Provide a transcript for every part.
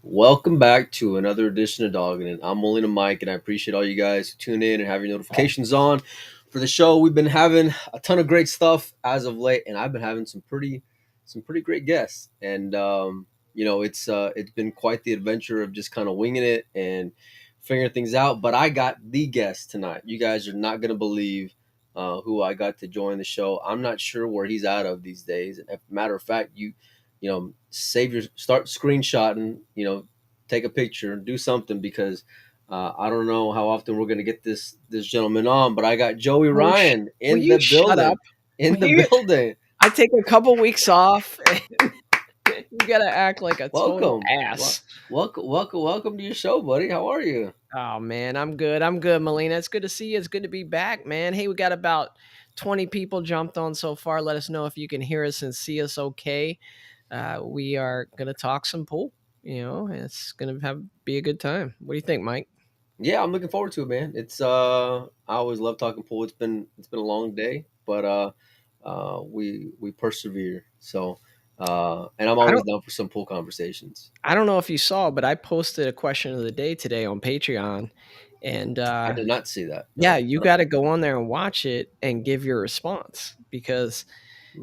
Welcome back to another edition of Doggin It. I'm Molina Mike, and I appreciate all you guys who tune in and have your notifications on for the show. We've been having a ton of great stuff as of late, and I've been having some pretty great guests. And it's been quite the adventure of just kind of winging it and figuring things out. But I got the guest tonight. You guys are not going to believe who I got to join the show. I'm not sure where he's out of these days. As a matter of fact, start screenshotting, take a picture and do something because I don't know how often we're going to get this gentleman on, but I got Joey Ryan Will in you the shut building. up? I take a couple weeks off. And you gotta act like a total Welcome. ass. Welcome to your show, buddy. How are you? Oh man, I'm good. I'm good, Molina. It's good to see you. It's good to be back, man. Hey, we got about 20 people jumped on so far. Let us know if you can hear us and see us okay. We are gonna talk some pool. It's gonna be a good time. What do you think, Mike? Yeah, I'm looking forward to it, man. I always love talking pool. It's been a long day, but we persevere. So and I'm I always don't down for some pool conversations. I don't know if you saw, but I posted a question of the day today on Patreon, and I did not see that. yeah, No. you got to go on there and watch it and give your response because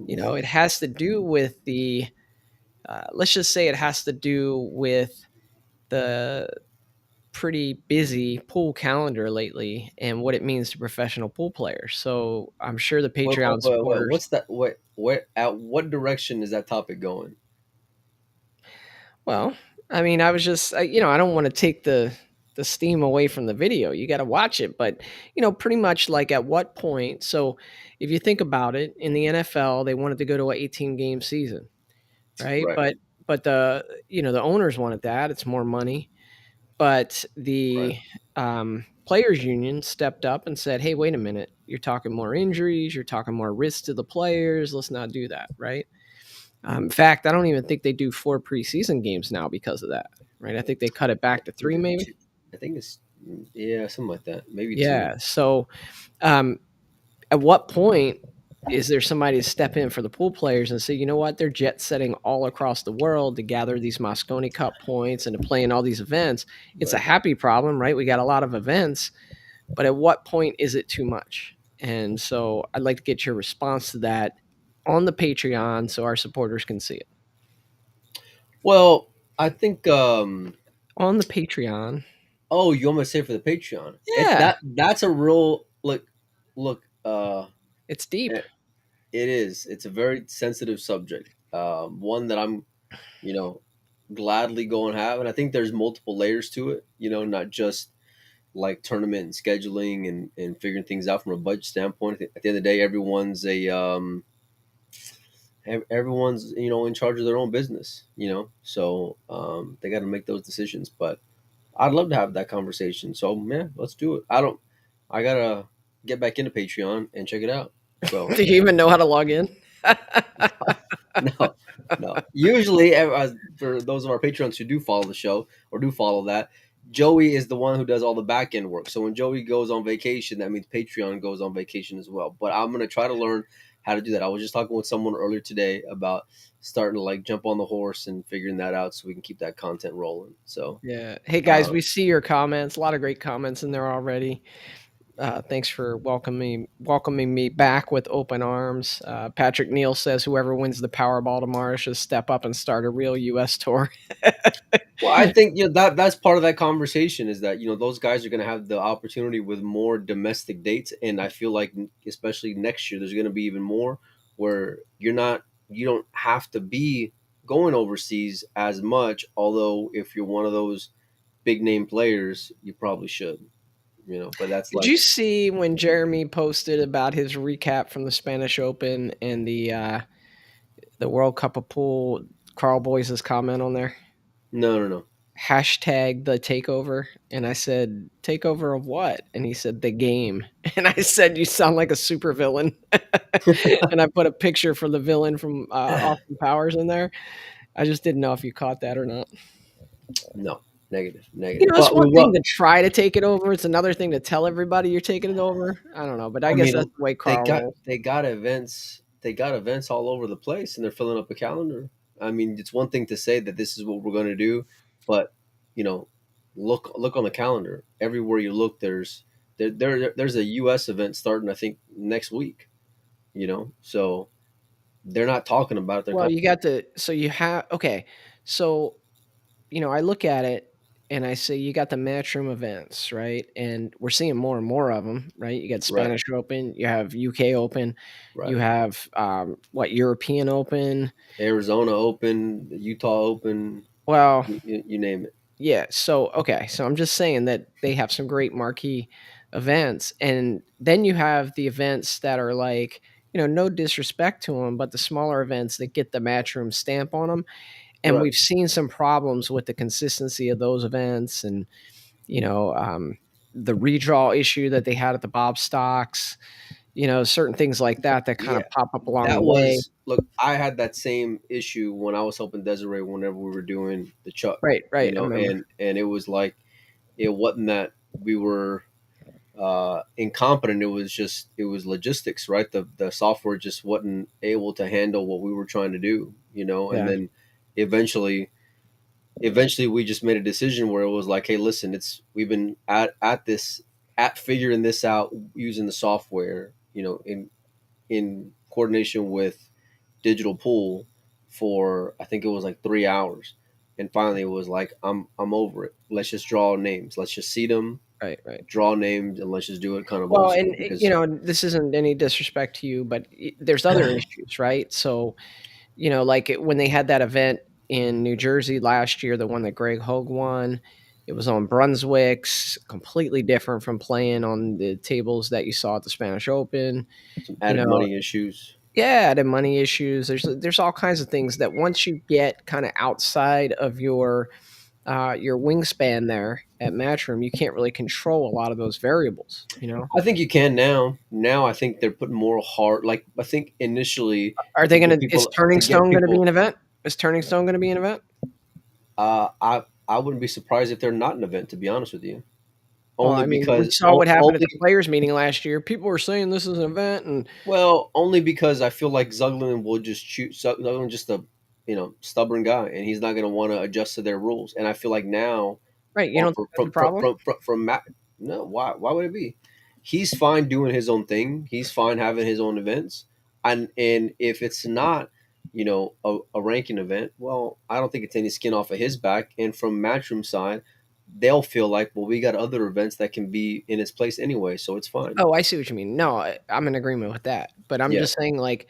it has to do with the let's just say it has to do with the pretty busy pool calendar lately and what it means to professional pool players. So I'm sure the Patreon Wait. supporters. What's that? What? At what direction is that topic going? Well, I mean, I was just I don't want to take the steam away from the video. You got to watch it, but pretty much like at what point. So if you think about it, in the NFL, they wanted to go to an 18 game season, right? Right. But the owners wanted that. It's more money. But Right. the players union stepped up and said, "Hey, wait a minute. You're talking more injuries. You're talking more risk to the players. Let's not do that." Right. In fact, I don't even think they do 4 preseason games now because of that. Right. I think they cut it back to I think 3, maybe. I think it's yeah, something like that. Maybe two. Yeah. So, um, at what point is there somebody to step in for the pool players and say, you know what, they're jet setting all across the world to gather these Moscone Cup points and to play in all these events? It's a Right. happy problem, right? We got a lot of events, but at what point is it too much? And so I'd like to get your response to that on the Patreon so our supporters can see it. Well, I think. On the Patreon. Oh, you want me to say for the Patreon? Yeah, That's a real look. Look. it's deep. It is. It's a very sensitive subject. One that I'm, you know, gladly go and have, and I think there's multiple layers to it. Not just like tournament and scheduling and figuring things out from a budget standpoint. At the end of the day, everyone's in charge of their own business. So they got to make those decisions. But I'd love to have that conversation. So man, let's do it. I gotta get back into Patreon and check it out. So Do you even know how to log in? no, no. Usually, for those of our patrons who do follow the show or do follow that, Joey is the one who does all the back end work. So when Joey goes on vacation, that means Patreon goes on vacation as well. But I'm gonna try to learn how to do that. I was just talking with someone earlier today about starting to like jump on the horse and figuring that out so we can keep that content rolling. So Yeah. Hey guys, uh, we see your comments. A lot of great comments in there already. Thanks for welcoming me back with open arms. Patrick Neal says whoever wins the Powerball tomorrow should step up and start a real U.S. tour. Well, I think that's part of that conversation is that those guys are going to have the opportunity with more domestic dates, and I feel like especially next year there's going to be even more where you don't have to be going overseas as much. Although if you're one of those big name players, you probably should. But that's Did like you see when Jeremy posted about his recap from the Spanish Open and the World Cup of Pool? Carl Boyce's comment on there. no, no, no. Hashtag the takeover, and I said takeover of what, and he said the game, and I said you sound like a super villain, and I put a picture for the villain from Austin Powers in there. I just didn't know if you caught that or not. No, negative, negative. It's But one we thing what to try to take it over, it's another thing to tell everybody you're taking it over. I don't know, but I I guess mean, that's the way they Carl got rolls. they got events. They got events all over the place, and they're filling up a calendar. I mean, it's one thing to say that this is what we're going to do, But you know, look on the calendar. Everywhere you look, there's a U.S. event starting. I think next week. So they're not talking about it. They're Well, kind you got the so you have okay. So, I look at it and I say you got the Matchroom events, right? And we're seeing more and more of them, right? You got right, Spanish Open, you have UK Open, you right. have what European Open. Arizona Open, Utah Open, Well, you name it. yeah. So okay, so I'm just saying that they have some great marquee events, and then you have the events that are like, no disrespect to them, but the smaller events that get the Matchroom stamp on them. And Right. we've seen some problems with the consistency of those events, and you know um, the redraw issue that they had at the Bob Stocks, certain things like that that kind Yeah. of pop up along the That way. was look. I had that same issue when I was helping Desiree whenever we were doing the Chuck. Right, I remember. And it was like it wasn't that we were incompetent. It was logistics, right? The software just wasn't able to handle what we were trying to do. And Yeah. then eventually we just made a decision where it was like, hey, listen, we've been at this at figuring this out using the software, in coordination with digital pool for I think it was like 3 hours. And finally it was like, I'm over it. Let's just draw names. Let's just see them, Right. draw names, and let's just do it kind of old Well, school and because this isn't any disrespect to you, but there's other issues, right? So, like when they had that event in New Jersey last year, the one that Greg Hogue won, it was on Brunswick's, completely different from playing on the tables that you saw at the Spanish Open. some You added know, money issues. yeah, the money issues. There's all kinds of things that once you get kind of outside of your wingspan there at Matchroom, you can't really control a lot of those variables. I think you can now. Now I think they're putting more heart. Like I think initially Are to they get gonna is people Turning to get Stone gonna be people an event? Is Turning Stone gonna be an event? I wouldn't be surprised if they're not an event, to be honest with you. Well, Only I mean, we because saw what happened at only the players meeting last year. People were saying this is an event, and well, only because I feel like Zuglin will just shoot. Zuglin just a stubborn guy, and he's not going to want to adjust to their rules. And I feel like now, right, you or don't think that's a problem? from Matt, no, why would it be? He's fine doing his own thing. He's fine having his own events, and if it's not, a ranking event, well, I don't think it's any skin off of his back. And from Matchroom side, they'll feel like, well, we got other events that can be in its place anyway, so it's fine. Oh, I see what you mean. No, I'm in agreement with that. But I'm Yeah. just saying, like,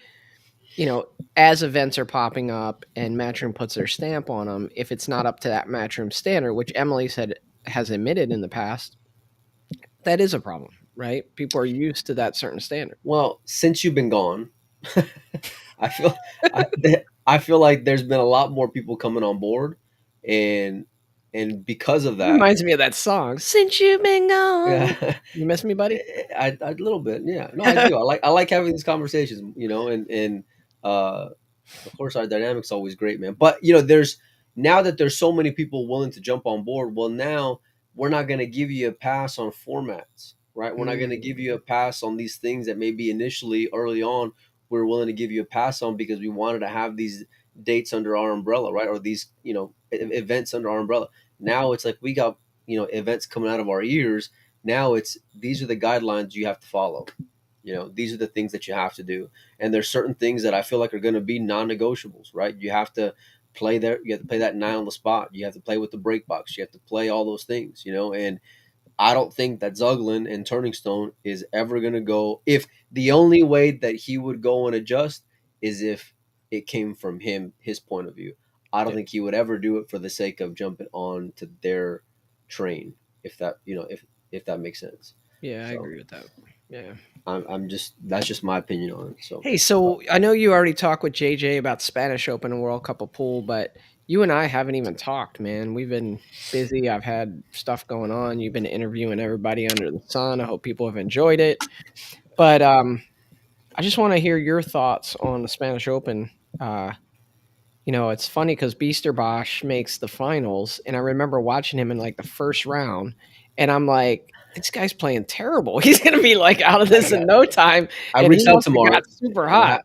you know, as events are popping up and Matchroom puts their stamp on them, if it's not up to that Matchroom standard, which Emily said has admitted in the past, that is a problem, right? People are used to that certain standard. Well, since you've been gone, I feel I feel like there's been a lot more people coming on board, and because of It that, reminds me of that song, Since You've Been Gone. yeah, You miss me, buddy? I a little bit, yeah. No, I do. I like having these conversations, and uh, of course our dynamic's always great, man. But there's now that there's so many people willing to jump on board. Well, now we're not going to give you a pass on formats, right? We're not going to give you a Mm, pass on these things that maybe initially early on we are willing to give you a pass on because we wanted to have these dates under our umbrella, right? Or these events under our umbrella. Now it's like we got events coming out of our ears. Now it's these are the guidelines you have to follow. These are the things that you have to do, and there's certain things that I feel like are going to be non-negotiables, right? You have to play there. You have to play that nine on the spot. You have to play with the break box. You have to play all those things, and I don't think that Zuglin and Turning Stone is ever going to go. If the only way that he would go and adjust is if it came from his point of view. I don't yeah, think he would ever do it for the sake of jumping on to their train. If that if that makes sense. yeah, I So agree with that. Yeah. I'm just that's just my opinion on it. So Hey, so I know you already talked with JJ about Spanish Open and World Cup of Pool, but you and I haven't even talked, man. We've been busy. I've had stuff going on. You've been interviewing everybody under the sun. I hope people have enjoyed it. But I just want to hear your thoughts on the Spanish Open. Uh, it's funny because Beasterbosch makes the finals, and I remember watching him in like the first round, and I'm like, this guy's playing terrible. He's gonna be like out of I this in got no time, I and he reached out must to have got Mark, super and hot.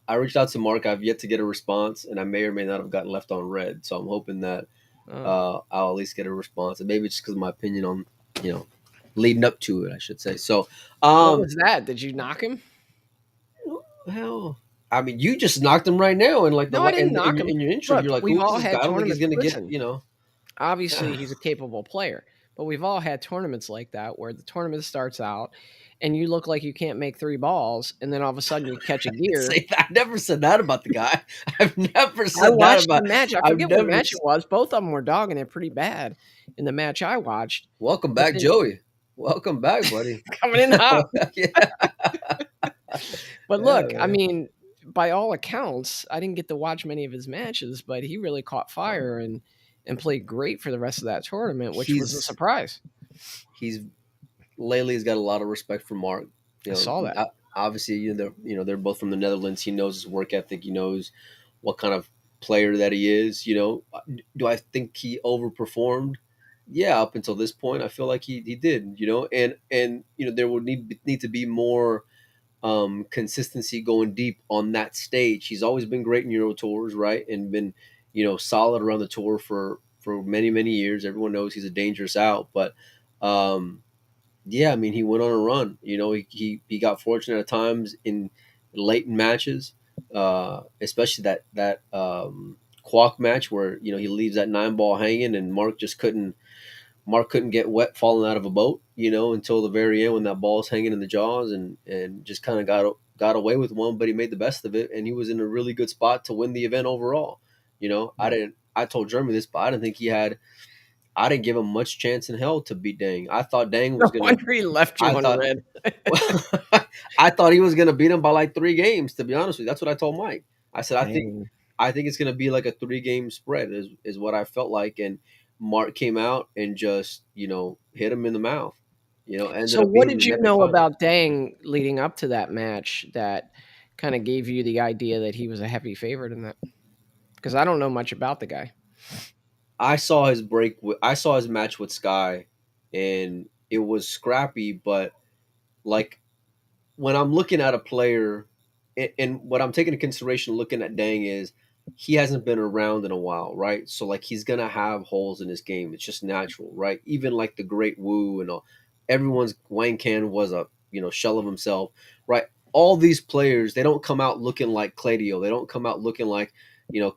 I reached out to Mark. I've yet to get a response, and I may or may not have gotten left on red. So I'm hoping that Oh. I'll at least get a response, and maybe just because of my opinion on you know leading up to it, I should say. So, What um, was that? Did you knock him? hell, I mean, you just knocked him right now, and like No, I didn't in knock him. in your intro, Look, you're like, we've who is all this guy? had I don't think he's tournaments. gonna get Listen, you know. obviously he's a capable player, but we've all had tournaments like that where the tournament starts out and you look like you can't make three balls, and then all of a sudden you catch a gear. Say that. I never said that about the guy. I've never I said that watched the about. match. I I've forget what never. match it was. Both of them were dogging it pretty bad in the match I watched. Welcome But back, then Joey. Welcome back, buddy. coming in hot. Yeah, But yeah, look, I man. mean, by all accounts, I didn't get to watch many of his matches, but he really caught fire and played great for the rest of that tournament, which was a He's surprise. he's lately has got a lot of respect for Mark. I saw that. Obviously, they're both from the Netherlands. He knows his work ethic. He knows what kind of player that he is. Do I think he overperformed? Yeah, up until this point, I feel like he did. And there would need to be more consistency going deep on that stage. He's always been great in Euro tours, right, and been solid around the tour for many years. Everyone knows he's a dangerous out, but yeah, I mean, he went on a run. He got fortunate at times in late in matches, especially that Kwok match where he leaves that 9 ball hanging, and Mark couldn't get wet falling out of a boat, until the very end when that ball's hanging in the jaws, and just kind of got away with one, but he made the best of it, and he was in a really good spot to win the event overall. Yeah. I told Jeremy this, but I didn't think I didn't give him much chance in hell to beat Dang. I thought Dang No was gonna. wonder he left you I on thought red. I thought he was gonna beat him by like 3 games. To be honest with you, that's what I told Mike. I said Dang. I think it's gonna be like a 3 game spread is what I felt like, and Mark came out and just hit him in the mouth. Ended So up what beating him did in the you epic know final. about Dang leading up to that match that kind of gave you the idea that he was a heavy favorite in that? Because I don't know much about the guy. I saw his match with Sky, and it was scrappy, but like when I'm looking at a player, and what I'm taking into consideration looking at Dang is he hasn't been around in a while, right? So like he's gonna have holes in his game. It's just natural, right? Even like the great Wu and all, everyone's Wang Can was a shell of himself, right? All these players, they don't come out looking like Claudio. They don't come out looking like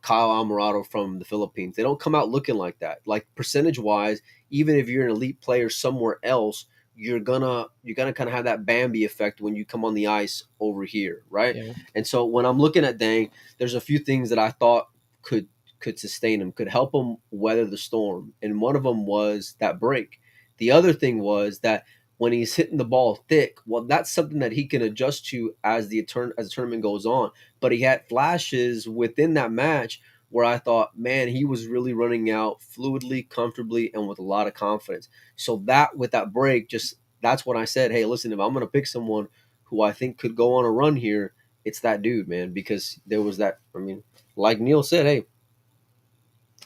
Kyle Alvarado from the Philippines. They don't come out looking like that. Like percentage wise, even if you're an elite player somewhere else, you're gonna kind of have that Bambi effect when you come on the ice over here, right? Yeah. And so when I'm looking at Dang, there's a few things that I thought could sustain him, could help him weather the storm, and one of them was that break. The other thing was that when he's hitting the ball thick, well, that's something that he can adjust to as the tournament goes on. But he had flashes within that match where I thought, man, he was really running out fluidly, comfortably, and with a lot of confidence. So that with that break, just that's when I said, hey, listen, if I'm gonna pick someone who I think could go on a run here, it's that dude, man, because there was that. I mean, like Neil said, hey,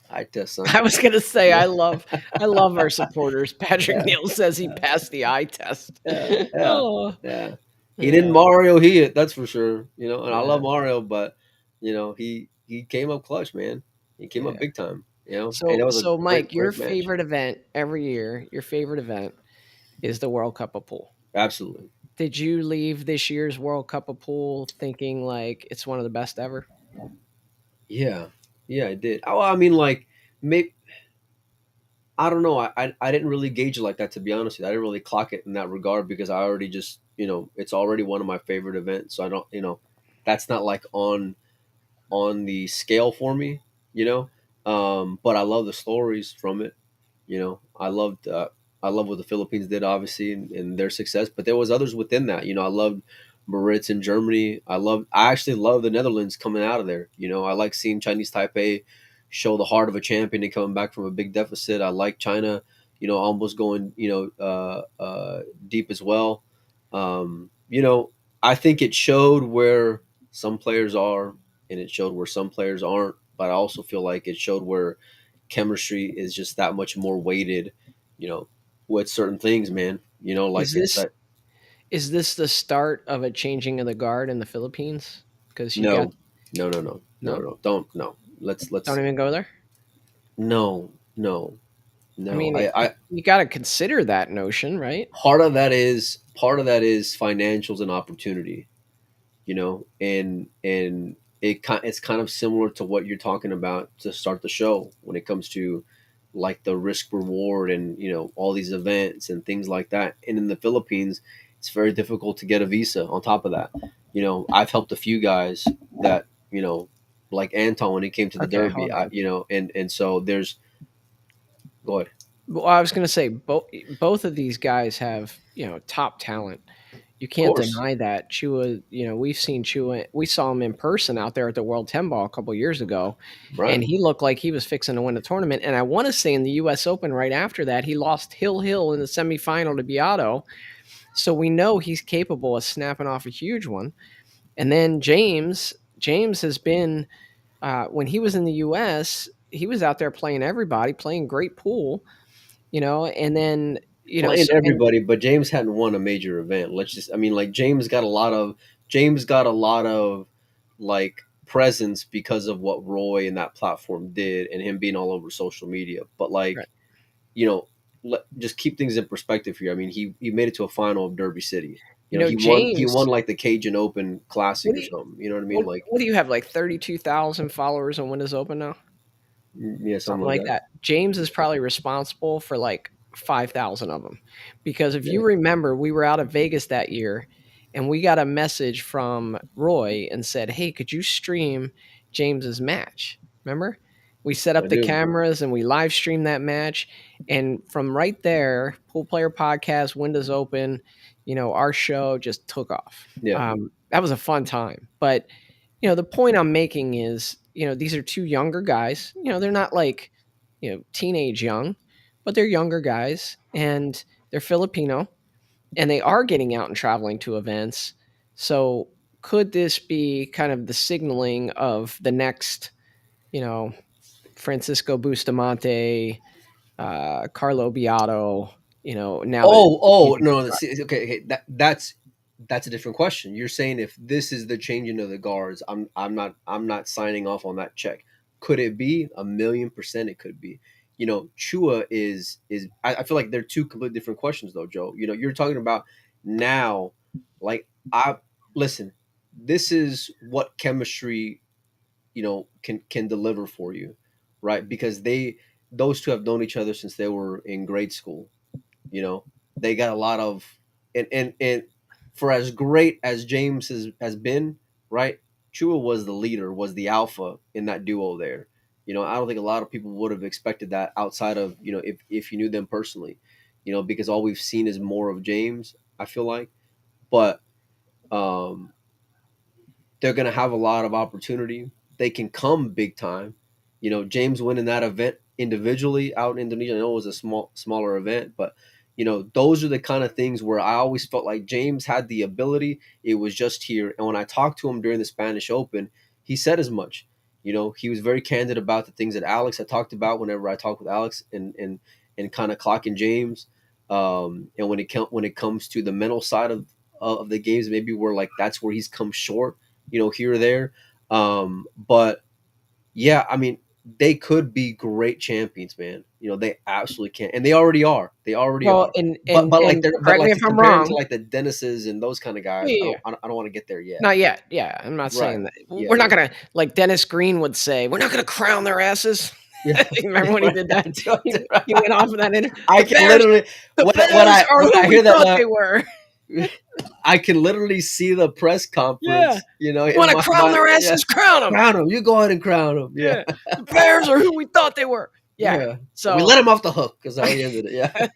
I test, son. I was gonna say Yeah, I love our supporters. Patrick yeah, Neal says he passed the eye test. yeah, yeah, Oh, yeah. He didn't yeah, Mario he it, that's for sure. And I love yeah, Mario, but he came up clutch, man. He came up yeah. big time. And So that was a so great, Mike, your great match. favorite event every year, your favorite event is the World Cup of Pool. Absolutely. Did you leave this year's World Cup of Pool thinking like it's one of the best ever? Yeah, yeah, I did. Oh, I mean, like, maybe I don't know. I didn't really gauge it like that, to be honest with you. I didn't really clock it in that regard because I already just it's already one of my favorite events. So I don't that's not like on the scale for me, you know. But I love the stories from it. I love what the Philippines did, obviously, and their success. But there was others within that. I loved Maritz in Germany. I actually love the Netherlands coming out of there. I like seeing Chinese Taipei show the heart of a champion and coming back from a big deficit. I like China, almost going, deep as well. I think it showed where some players are, and it showed where some players aren't. But I also feel like it showed where chemistry is just that much more weighted, you know, with certain things, man. Is Like it's this that. is this the start of a changing of the guard in the Philippines? Because you got No, no, no, no, no, no, no. Don't no. don't Let's even go there. no. No, I no. mean, I you got to consider that notion, right? part of that is financials and opportunity, and it's kind of similar to what you're talking about to start the show when it comes to like the risk reward and all these events and things like that. And in the Philippines, it's very difficult to get a visa. On top of that, I've helped a few guys that like Anton when he came to the Okay, Derby. hold on. And so there's go ahead. Well, I was going to say both of these guys have top talent. You Of can't course, deny that. Chua, we've seen Chua. We saw him in person out there at the World 10 Ball a couple years ago, right? and he looked like he was fixing to win a tournament. And I want to say in the U.S. Open right after that, he lost Hill in the semifinal to Beato. So we know he's capable of snapping off a huge one. And then James has been when he was in the U.S., he was out there playing everybody, playing great pool, and then Playing so and everybody, but James hadn't won a major event. I mean, like James got a lot of like presence because of what Roy and that platform did, and him being all over social media. But right. like, you know, just keep things in perspective here. I mean, he made it to a final of Derby City. He won James. like the Cajun Open Classic What do or you something. You know what I mean? what, Like, what do you have, like 32,000 followers on Windows Open now? yeah, something Something like like that. that. James is probably responsible for like 5,000 of them. Because if you Yeah, remember, we were out of Vegas that year and we got a message from Roy and said, "Hey, could you stream James's match?" Remember? We set I up the do. cameras and we live streamed that match. And from right there, Pool Player Podcast, Windows Open, our show just took off. Yeah, That was a fun time. But the point I'm making is, these are two younger guys. They're not like, teenage young, but they're younger guys and they're Filipino and they are getting out and traveling to events. So could this be kind of the signaling of the next, you know, Francisco Bustamante, Carlo Beato, now that he's Oh, a no, good no. driver? Okay. That's a different question. You're saying if this is the changing of the guards, I'm not signing off on that check. Could it be? 1,000,000%? It could be. Chua is. I feel like they're two completely different questions, though, Joe. You're talking about now, like I listen. This is what chemistry, can deliver for you, right? Because those two have known each other since they were in grade school. you know, they got a lot of and for as great as James has been, right? Chua was the leader, was the alpha in that duo there. I don't think a lot of people would have expected that outside of if you knew them personally, because all we've seen is more of James. I feel like, but um, they're going to have a lot of opportunity. They can come big time. James winning that event individually out in Indonesia. I know it was a smaller event, but those are the kind of things where I always felt like James had the ability. It was just here. And when I talked to him during the Spanish Open, he said as much. He was very candid about the things that Alex had talked about whenever I talked with Alex and kind of clocking James. And when it comes to the mental side of the games, maybe where like that's where he's come short, here or there. But yeah, I mean, they could be great champions, man. They absolutely can, and they already are. They already Well, are. and But and but like and they're but correct me like if to I'm compare them to wrong. like the Dennises and those kind of guys, Yeah, I yeah, don't yeah. I don't, I don't want to get there yet. Not yet. Yeah, I'm not Right? saying that. Yeah, We're not yeah, gonna, like Dennis Green would say, we're not gonna crown their asses. yeah. You remember when he did that? He went off of that. I The can Bears, literally the when Bears I are when who I we hear that thought now, they were. I can literally see the press Yeah, conference, you in want to my crown mind. their Yeah, asses? Crown them. crown them. You go ahead and crown them. Yeah. Yeah, the Bears are who we thought they were. Yeah. Yeah. We So, let him off the hook because how he ended it. Yeah.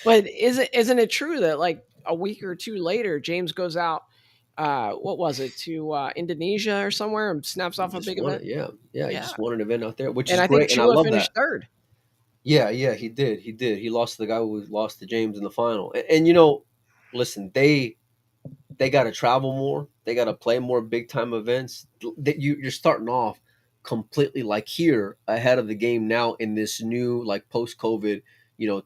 but isn't it true that like a week or two later, James goes out? What was it, to Indonesia or somewhere, and snaps He off a just big won event? it. Yeah. Yeah. He Yeah, just won an event out there, which and is I think great. And I Chua love finished that. third. Yeah. Yeah. He did. He did. He lost to the guy who lost to James in the final. And listen, they got to travel more. They got to play more big time events. That you're starting off completely like here ahead of the game now in this new like post COVID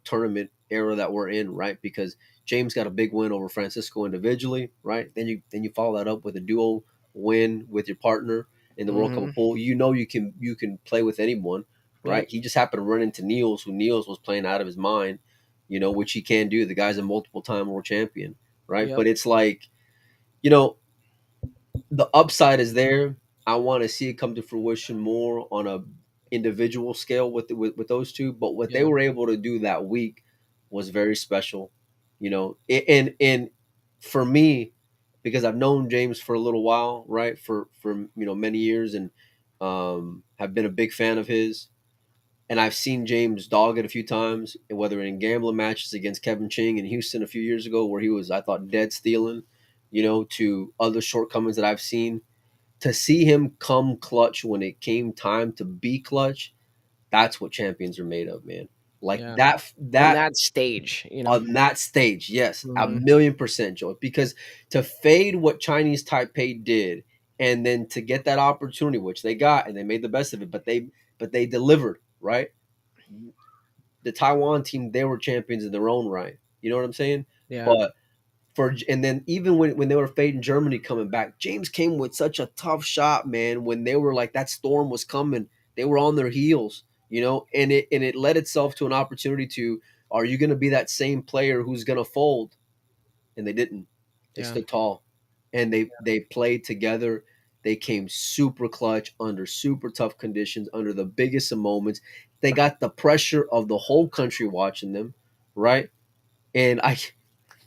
tournament era that we're in, right? Because James got a big win over Francisco individually, right? Then you follow that up with a duo win with your partner in the World Cup Hmm. of Pool. You can play with anyone, right? Yep. He just happened to run into Niels, who Niels was playing out of his mind, which he can do. The guy's a multiple time world champion, right? Yep. But it's like, you know, the upside is there. I want to see it come to fruition more on a individual scale with those two. But what they Yeah. were able to do that week was very special, and for me, because I've known James for a little while, right? For many years, and have been a big fan of his. And I've seen James dog it a few times, whether in gambling matches against Kevin Ching in Houston a few years ago, where he was, I thought, dead stealing, to other shortcomings that I've seen. To see him come clutch when it came time to be clutch, that's what champions are made of, man. Like Yeah. On that that stage, you know. on that stage, yes, a Mhm. million percent, Joe. Because to fade what Chinese Taipei did, and then to get that opportunity, which they got, and they made the best of it, but they delivered, right? The Taiwan team, they were champions in their own right. You know what I'm saying? Yeah. But and then even when they were fading Germany coming back, James came with such a tough shot, man. When they were like that storm was coming, they were on their heels, and it led itself to an opportunity to, are you going to be that same player who's going to fold? And they didn't. They Yeah. stood tall, and they played together. They came super clutch under super tough conditions, under the biggest of moments. They got the pressure of the whole country watching them, right? And I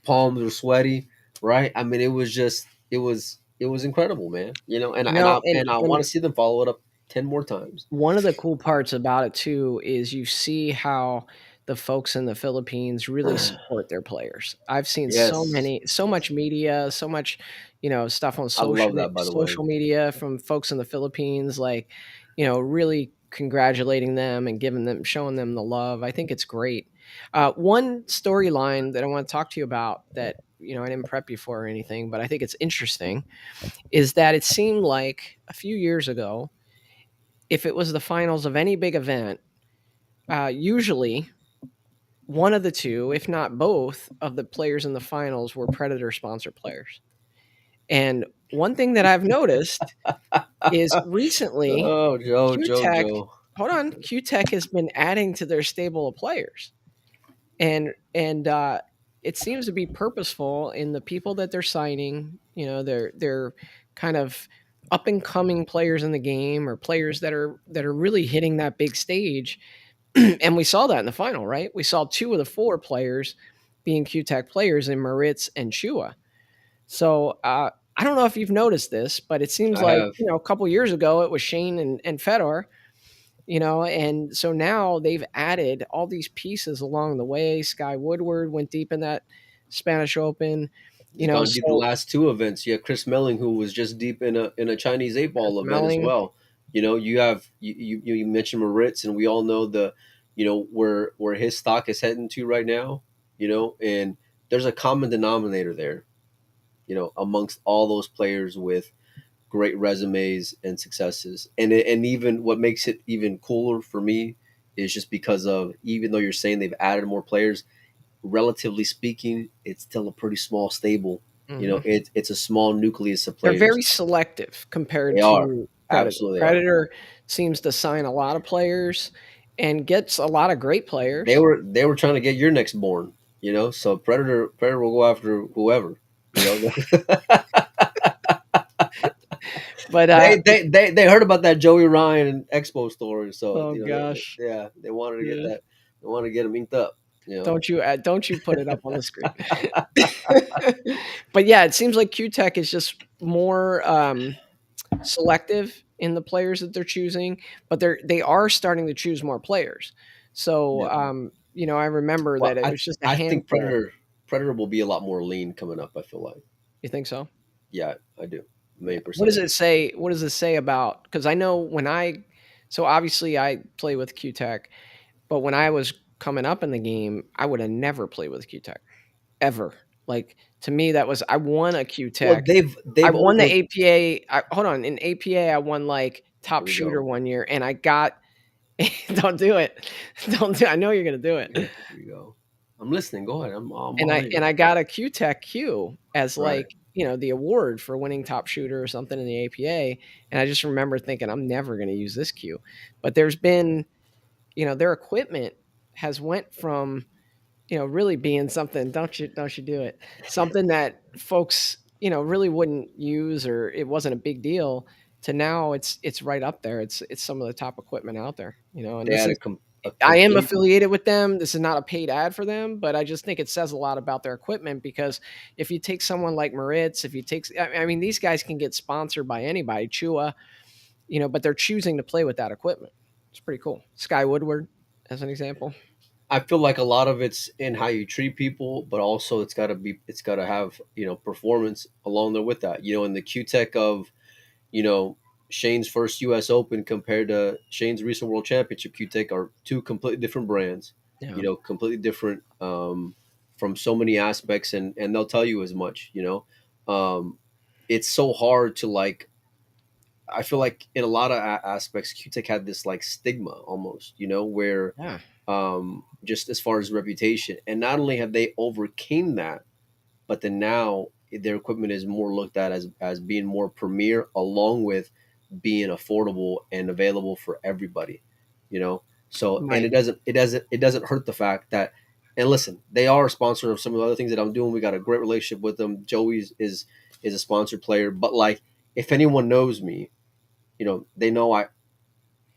palms were sweaty, right? I mean, it was incredible, man. And You and know, I and I want and to see them follow it up 10 more times. one of the cool parts about it too is you see how the folks in the Philippines really support their players. I've seen Yes, so much media, so much, stuff on I love that. By the way, social media from folks in the Philippines, like, really congratulating them and showing them the love. I think it's great. One storyline that I want to talk to you about that, I didn't prep you for or anything, but I think it's interesting is that it seemed like a few years ago, if it was the finals of any big event, usually one of the two, if not both, of the players in the finals were Predator sponsor players. And one thing that I've noticed is recently oh Joe, Q Joe, Tech, Joe. hold on, Q Tech has been adding to their stable of players, and it seems to be purposeful in the people that they're signing. They're kind of up and coming players in the game, or players that are really hitting that big stage. And we saw that in the final, right? We saw two of the four players being Q-Tech players in Maritz and Chua. So I don't know if you've noticed this, but it seems I like, have. a couple years ago it was Shane and Fedor, and so now they've added all these pieces along the way. Sky Woodward went deep in that Spanish Open, He's gone deep the so last two events. You have Chris Melling, who was just deep in a Chinese eight Chris ball event as Melling. well. You have you mentioned Moritz, and we all know where his stock is heading to right now. And there's a common denominator there. Amongst all those players with great resumes and successes, and even what makes it even cooler for me is just because of, even though you're saying they've added more players, relatively speaking, it's still a pretty small stable. Mhm. It's a small nucleus of They're players. very selective compared They are, to Predator. absolutely are. Predator seems to sign a lot of players and gets a lot of great They players. were they were trying to get your next born. So Predator will go after whoever. You know, But they heard about that Joey Ryan and Expo story, so oh gosh, yeah, they wanted to get yeah. that. They wanted to get him inked up. You know, Don't you put it up on the screen. But yeah, it seems like Q Tech is just more selective in the players that they're choosing, but they are starting to choose more players. So yeah. I remember Well, that it I was just a I think handful. Predator will be a lot more lean coming up. I feel like, You think so? yeah, I do, a Yeah. million What percent does I it do. say? What does it say about? Because I know so obviously I play with Q Tech, but when I was coming up in the game, I would have never played with Q Tech ever. Like, to me, that was, I won a Q Well, Tech. I they've won the over. APA. Hold on, in APA, I won like Here top we shooter go. one year, and I got. Don't do it. Don't do. I know you're gonna do it. Here we go. I'm listening. Go ahead. I'm And all I and ears. I got a Q Tech Q as Right. like, the award for winning top shooter or something in the APA. And I just remember thinking, I'm never gonna use this Q. But there's been their equipment has went from, really being something, don't you do it, something that folks, really wouldn't use, or it wasn't a big deal, to now it's right up there. It's some of the top equipment out there, and They this had is, a I am complete. affiliated with them. This is not a paid ad for them, but I just think it says a lot about their equipment, because if you take someone like Moritz, if you take, I mean, these guys can get sponsored by anybody, Chua, but they're choosing to play with that equipment. It's pretty cool. Sky Woodward, as an example. I feel like a lot of it's in how you treat people, but also it's got to have performance along there with that. In the Q Tech of you know Shane's first U.S. Open compared to Shane's recent World Championship Q Tech are two completely different brands. Yeah. Completely different from so many aspects, and they'll tell you as much. It's so hard to like. I feel like in a lot of aspects, Q Tech had this like stigma almost, where Yeah. just as far as reputation. And not only have they overcame that, but then now their equipment is more looked at as being more premier, along with being affordable and available for everybody. You know, so and Mike. it doesn't hurt the fact that. And listen, they are a sponsor of some of the other things that I'm doing. We got a great relationship with them. Joey's is a sponsored player, but like if anyone knows me, they know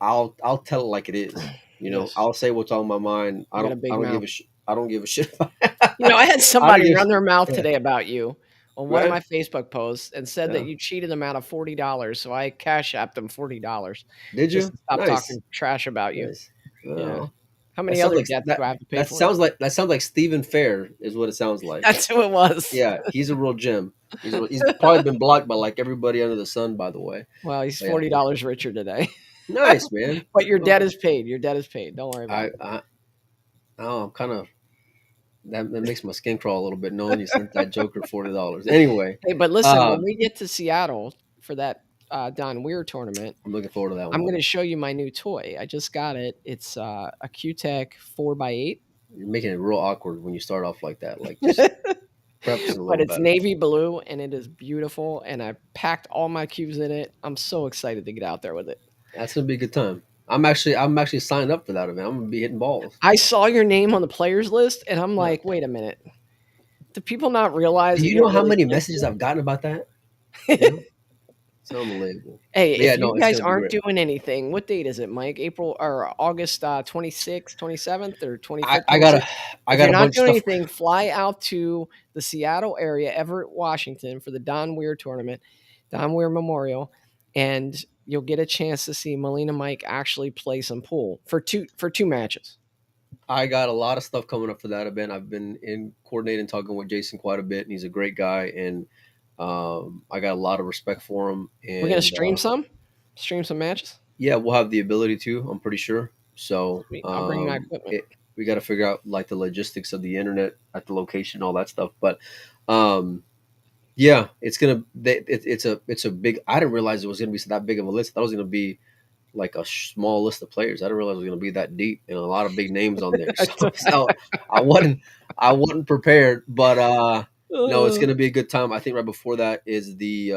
I'll tell it like it is. Yes. I'll say what's on my mind. You got a I big don't give mouth. a I don't give a shit. I had I don't somebody give. run their mouth Yeah. today about you on one of Right? my Facebook posts and said that Yeah. you cheated them out of $40. So I cash apped them $40 Did just you? to stop Nice. talking trash about you. Nice. Yeah. Well, How that many sounds other like debts do I have to pay that for you? sounds like that sounds like Stephen Fair is what it sounds like. That's who it was. Yeah, he's a real gem. He's probably been blocked by like everybody under the sun, by the way. Well, he's But yeah, $40 richer today. nice man. But your Well, debt is paid. Your debt is paid. Don't worry about I it. I oh, I'm kind of that makes my skin crawl a little bit knowing you sent that Joker $40. Anyway, Hey, but listen, when um, we get to Seattle for that Don Weir tournament, I'm looking forward to that I'm one. going to show you my new toy. I just got it. It's a Q-Tech 4x8, You're making it real awkward when you start off like that. Like, just preface it a but little it's better. navy blue and it is beautiful. And I packed all my cubes in it. I'm so excited to get out there with it. That's gonna be a good time. I'm actually signed up for that event. I'm gonna be hitting balls. I saw your name on the players list and I'm Yeah. like, wait a minute. Do people not realize Do that you you know don't how really many play messages pool? I've gotten about that? You know, it's unbelievable. Hey, But yeah, if no, you it's guys gonna be aren't great. doing anything, what date is it, Mike? April or August 26th, 27th, or I, 25th, I got a 26th? I If got you're a not bunch of doing stuff. anything, fly out to the Seattle area, Everett, Washington, for the Don Weir tournament, Don Weir Memorial, and you'll get a chance to see Molina Mike actually play some pool for two matches. I got a lot of stuff coming up for that event. I've been in coordinating, talking with Jason quite a bit, and he's a great guy, and I got a lot of respect for him. We're gonna And stream some matches. yeah, we'll have the ability to. I'm pretty sure. So Sweet. I'll bring my equipment. we got to figure out like the logistics of the internet at the location, all that stuff. But um, yeah, it's a big. I didn't realize it was gonna be that big of a list. I thought it was gonna be like a small list of players. I didn't realize it was gonna be that deep and a lot of big names on there. So I wasn't I wasn't prepared, but no, it's Uh, gonna be a good time. I think right before that is the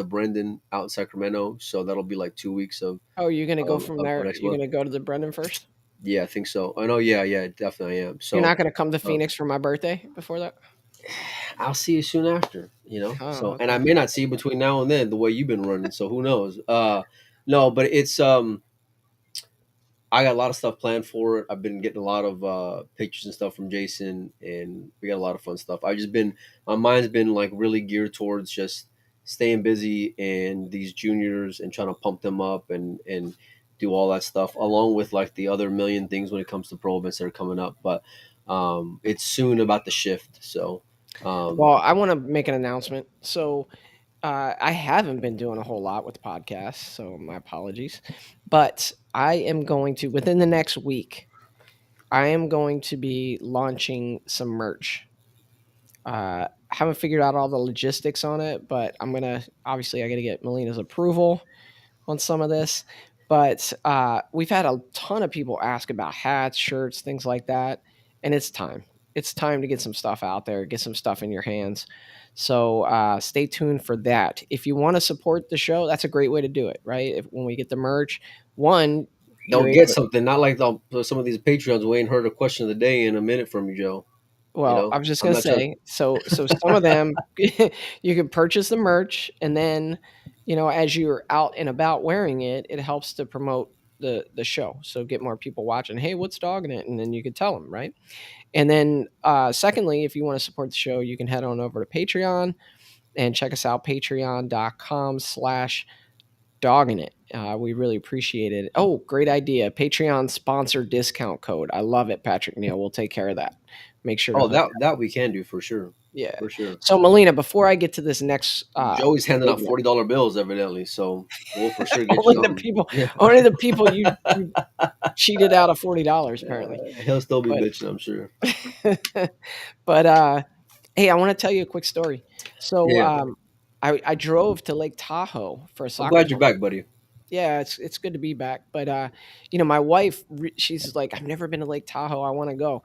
Brendan out in Sacramento, so that'll be like 2 weeks oh, you're gonna go from of there. next You're month. gonna go to the Brendan first. Yeah, I think so. I know. Yeah, yeah, definitely I am. You're So not gonna come to uh, Phoenix for my birthday before that. I'll see you soon after. Oh, So and I okay. may not see you between now and then the way you've been running. So who knows? No, but it's I got a lot of stuff planned for it. I've been getting a lot of pictures and stuff from Jason, and we got a lot of fun stuff. I've just been my mind's been like really geared towards just staying busy and these juniors and trying to pump them up and do all that stuff along with like the other million things when it comes to pro events that are coming up. But it's soon about the shift. So um, Well, I want to make an announcement. So I haven't been doing a whole lot with the podcast, so my apologies. But I am going to, within the next week, I am going to be launching some merch. Haven't figured out all the logistics on it, but I'm gonna, obviously I got to get Melina's approval on some of this. But we've had a ton of people ask about hats, shirts, things like that, and it's time. It's time to get some stuff out there, get some stuff in your hands. So stay tuned for that. If you want to support the show, that's a great way to do it, right? When we get the merch, one, you're They'll get able. something. Not like some of these Patreons. We ain't heard a question of the day in a minute from you, Joe. You Well, I know, was just I'm gonna not trying. say, so some of them you can purchase the merch, and then as you're out and about wearing it, it helps to promote the show. So get more people watching. Hey, what's dogging it? And then you could tell them, right? And then secondly, if you want to support the show, you can head on over to Patreon and check us out, patreon.com/dogging it. We really appreciate it. Oh, great idea. Patreon sponsor discount code. I love it, Patrick Neal. We'll take care of that. Make sure to Oh, hook. that we can do for sure, Yeah. for sure. So Melina, before I get to this next Joey's handing big out one, $40 bills evidently, so we'll for sure get you only the something. people, Yeah, only the people you cheated out of $40 apparently. he'll still be But bitching, I'm sure. but hey, I want to tell you a quick story. So Yeah, I drove to Lake Tahoe for a I'm soccer glad you're tournament. back, buddy. Yeah, it's good to be back. But my wife, she's like, I've never been to Lake Tahoe. I want to go.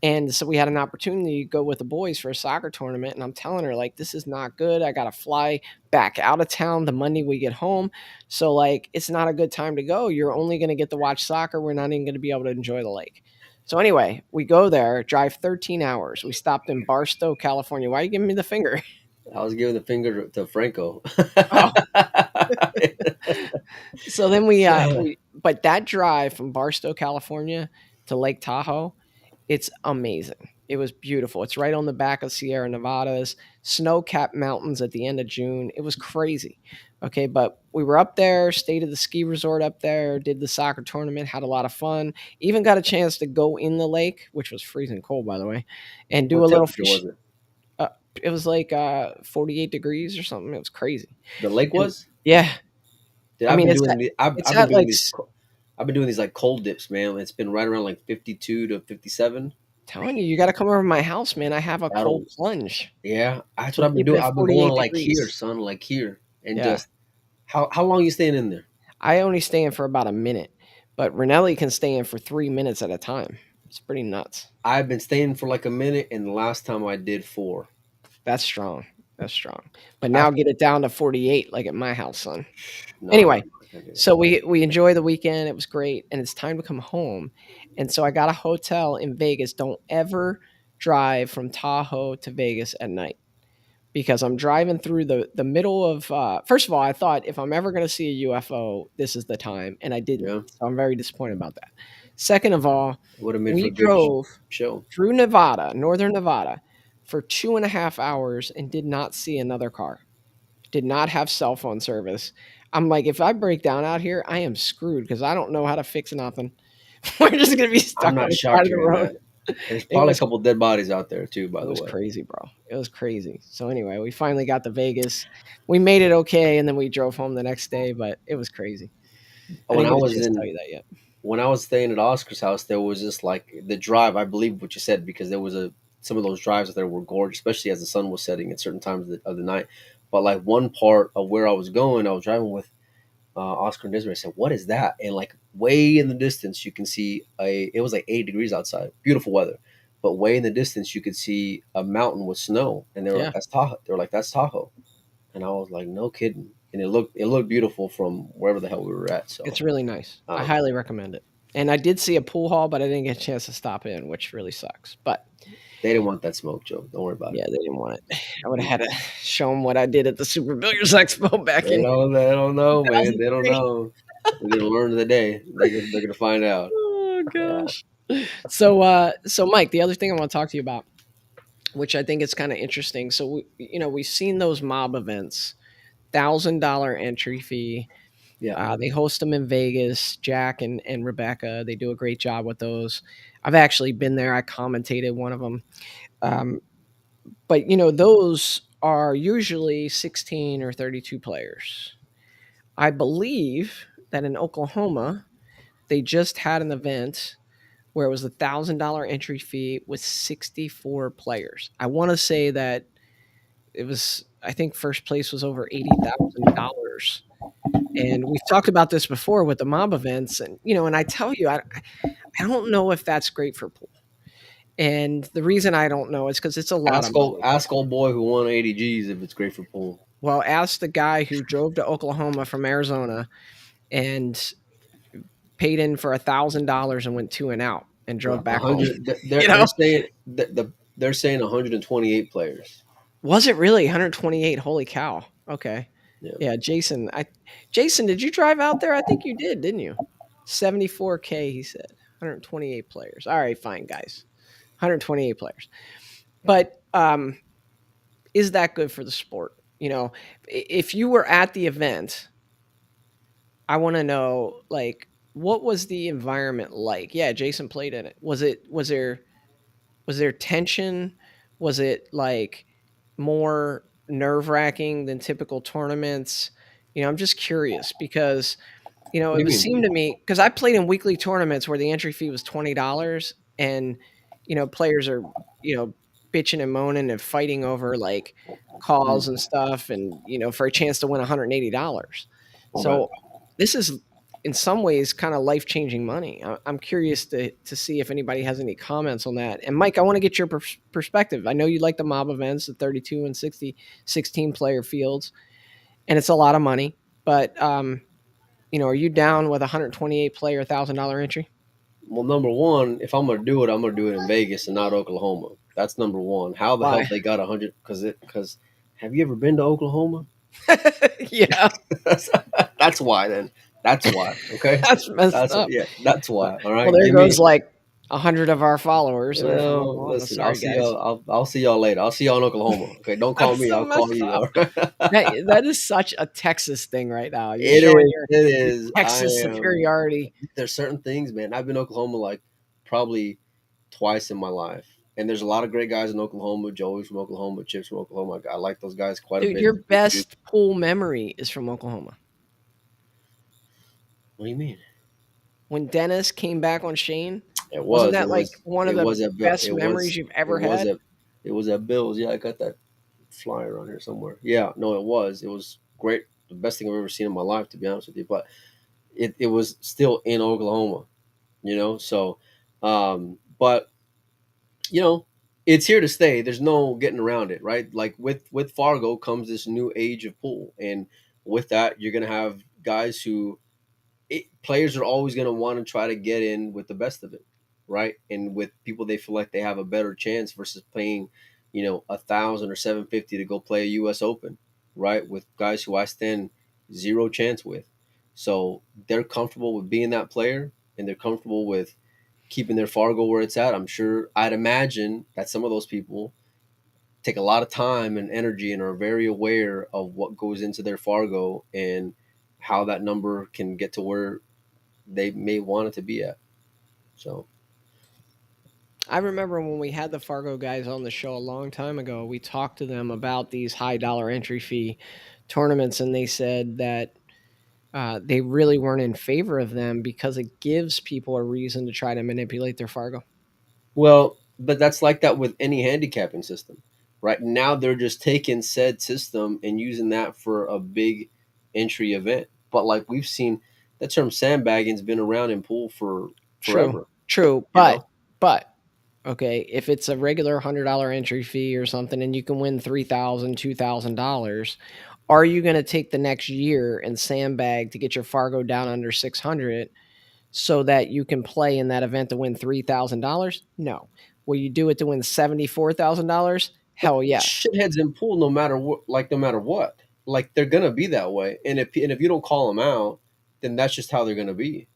And so we had an opportunity to go with the boys for a soccer tournament. And I'm telling her, like, this is not good. I got to fly back out of town the Monday we get home. So, like, it's not a good time to go. You're only going to get to watch soccer. We're not even going to be able to enjoy the lake. So, anyway, we go there, drive 13 hours. We stopped in Barstow, California. Why are you giving me the finger? I was giving the finger to Franco. Oh, so then but that drive from Barstow, California to Lake Tahoe, it's amazing. It was beautiful. It's right on the back of Sierra Nevadas, snow-capped mountains at the end of June. It was crazy. Okay, but we were up there, stayed at the ski resort up there, did the soccer tournament, had a lot of fun. Even got a chance to go in the lake, which was freezing cold, by the way, and do What a little temperature fish. was it? Uh, it was like 48 degrees or something. It was crazy. The lake And was? yeah, Dude, I I've mean, been doing it's I've been at doing like these I've been doing these like cold dips, man. It's been right around like 52 to 57. telling you, you got to come over to my house, man. I have a cold That'll plunge. Yeah, that's what We I've been keep it doing. at I've been going 48 like here, degrees. son, like here, and Yeah. just how long you staying in there? I only stay in for about a minute, but Ranelli can stay in for 3 minutes at a time. It's pretty nuts. I've been staying for like a minute, and the last time I did four. That's strong. That's strong. But now After get it down to 48 like at my house, son. no, Anyway, I can't do that. so we enjoy the weekend. It was great, and it's time to come home. And so I got a hotel in Vegas. Don't ever drive from Tahoe to Vegas at night because I'm driving through the middle of. First of all, I thought if I'm ever going to see a UFO, this is the time, and I didn't. Yeah, So I'm very disappointed about that. Second of all, it would have made for we a good drove show. through Nevada, northern Nevada, for 2.5 hours and did not see another car. Did not have cell phone service. I'm like, if I break down out here, I am screwed because I don't know how to fix nothing. We're just gonna be I'm stuck on not the side shocked of the hearing road. that. There's It probably a was couple dead bodies out there too, by it the was way. crazy, bro. It was crazy. So anyway, we finally got to Vegas. We made it okay, and then we drove home the next day, but it was crazy. I When didn't I get a was chance to tell in you that yet. when I was staying at Oscar's house, there was just like the drive. I believe what you said because there was some of those drives there were gorgeous, especially as the sun was setting at certain times of the night. But like one part of where I was going, I was driving with Oscar and Desiree. I said, "What is that?" And like way in the distance, you can see a. It was like 80 degrees outside, beautiful weather, but way in the distance, you could see a mountain with snow, and they were like, Yeah, "That's Tahoe." They were like, "That's Tahoe," and I was like, "No kidding." And it looked beautiful from wherever the hell we were at. So it's really nice. I um, highly recommend it. And I did see a pool hall, but I didn't get a chance to stop in, which really sucks. But they didn't want that smoke, Joe. Don't worry about it. yeah, they didn't want it. I would have had to show them what I did at the Super Billiards Expo back in They don't know, man. They don't 2003. know. They're gonna learn today. They're gonna find out. Oh Yeah, gosh. So Mike, the other thing I want to talk to you about, which I think is kind of interesting. So we've seen those mob events, $1,000 entry fee. yeah. They host them in Vegas. Jack and Rebecca, they do a great job with those. I've actually been there. I commentated one of them. Um, but those are usually 16 or 32 players. I believe that in Oklahoma, they just had an event where it was $1,000 entry fee with 64 players. I want to say that it was. I think first place was over $80,000. And we've talked about this before with the mob events, and I tell you, I don't know if that's great for pool. And the reason I don't know is because it's a lot of money. Ask old boy who won 80 G's if it's great for pool. Well, ask the guy who drove to Oklahoma from Arizona and paid in for $1,000 and went 2 and out and drove A back home. hundred. You They're know, saying they're saying 128 players. was it really 128? Holy cow! Okay, Yeah. yeah, Jason, did you drive out there? I think you did, didn't you? 74K, he said. 128 players. All right, fine, guys. 128 players. But is that good for the sport? If you were at the event, I want to know, like, what was the environment like? Yeah, Jason played in it. Was there tension? Was it like more nerve-wracking than typical tournaments? I'm just curious because What do it you was mean? seemed to me, because I played in weekly tournaments where the entry fee was $20, and players are bitching and moaning and fighting over like calls and stuff, and for a chance to win $180. Right. So this is in some ways kind of life changing money. I'm curious to see if anybody has any comments on that. And Mike, I want to get your perspective. I know you like the mob events, the 32 and 60 16 player fields, and it's a lot of money. But are you down with a 128 player $1,000 entry? Well, number one, if I'm gonna do it, I'm gonna do it in Vegas and not Oklahoma. That's number one. How the hell Why? they got 100? Because have you ever been to Oklahoma? Yeah, That's why. Then that's why. Okay. that's messed That's up. yeah. That's why. All Well, right. there Give me. goes like 100 of our followers who are from Well, Oklahoma. listen. I'll Sorry, see guys. y'all. I'll see y'all later. I'll see y'all in Oklahoma. Okay. Don't call That's me. so I'll call messed you. up. All right? That is such a Texas thing right now. You're It showing is. It your is. I Texas am. superiority. There's certain things, man. I've been to Oklahoma like probably twice in my life, and there's a lot of great guys in Oklahoma. Joey's from Oklahoma. Chips from Oklahoma. I like those guys quite a Dude, bit. your They're good dudes. best pool memory is from Oklahoma. What do you mean? When Dennis came back on Shane, It wasn't was. that It like was. one of It the was at Bill. best memories you've It ever was had? at. It was at Bill's. Yeah, I got that flyer on here somewhere. Yeah, no, it was. It was great. The best thing I've ever seen in my life, to be honest with you. But it was still in Oklahoma. So, but you know, it's here to stay. There's no getting around it, right? Like with Fargo comes this new age of pool, and with that, you're gonna have guys players are always gonna want to try to get in with the best of it, right? And with people they feel like they have a better chance versus paying, 1,000 or 750 to go play a U.S. Open, right? With guys who I stand zero chance with, so they're comfortable with being that player, and they're comfortable with keeping their Fargo where it's at. I'd imagine that some of those people take a lot of time and energy and are very aware of what goes into their Fargo and how that number can get to where they may want it to be at. So, I remember when we had the Fargo guys on the show a long time ago, we talked to them about these high dollar entry fee tournaments, and they said that they really weren't in favor of them because it gives people a reason to try to manipulate their Fargo. well, but that's like that with any handicapping system. Right now, they're just taking said system and using that for a big entry event. But like we've seen, that term sandbagging's been around in pool for True, forever. true, You but know, but okay, if it's a regular $100 entry fee or something, and you can win $2,000, are you going to take the next year and sandbag to get your Fargo down under 600 so that you can play in that event to win $3,000? No. Will you do it to win $74,000? but Hell yes. shitheads in pool, no matter what, like no matter what, like they're gonna be that way. And if you don't call them out, then that's just how they're gonna be.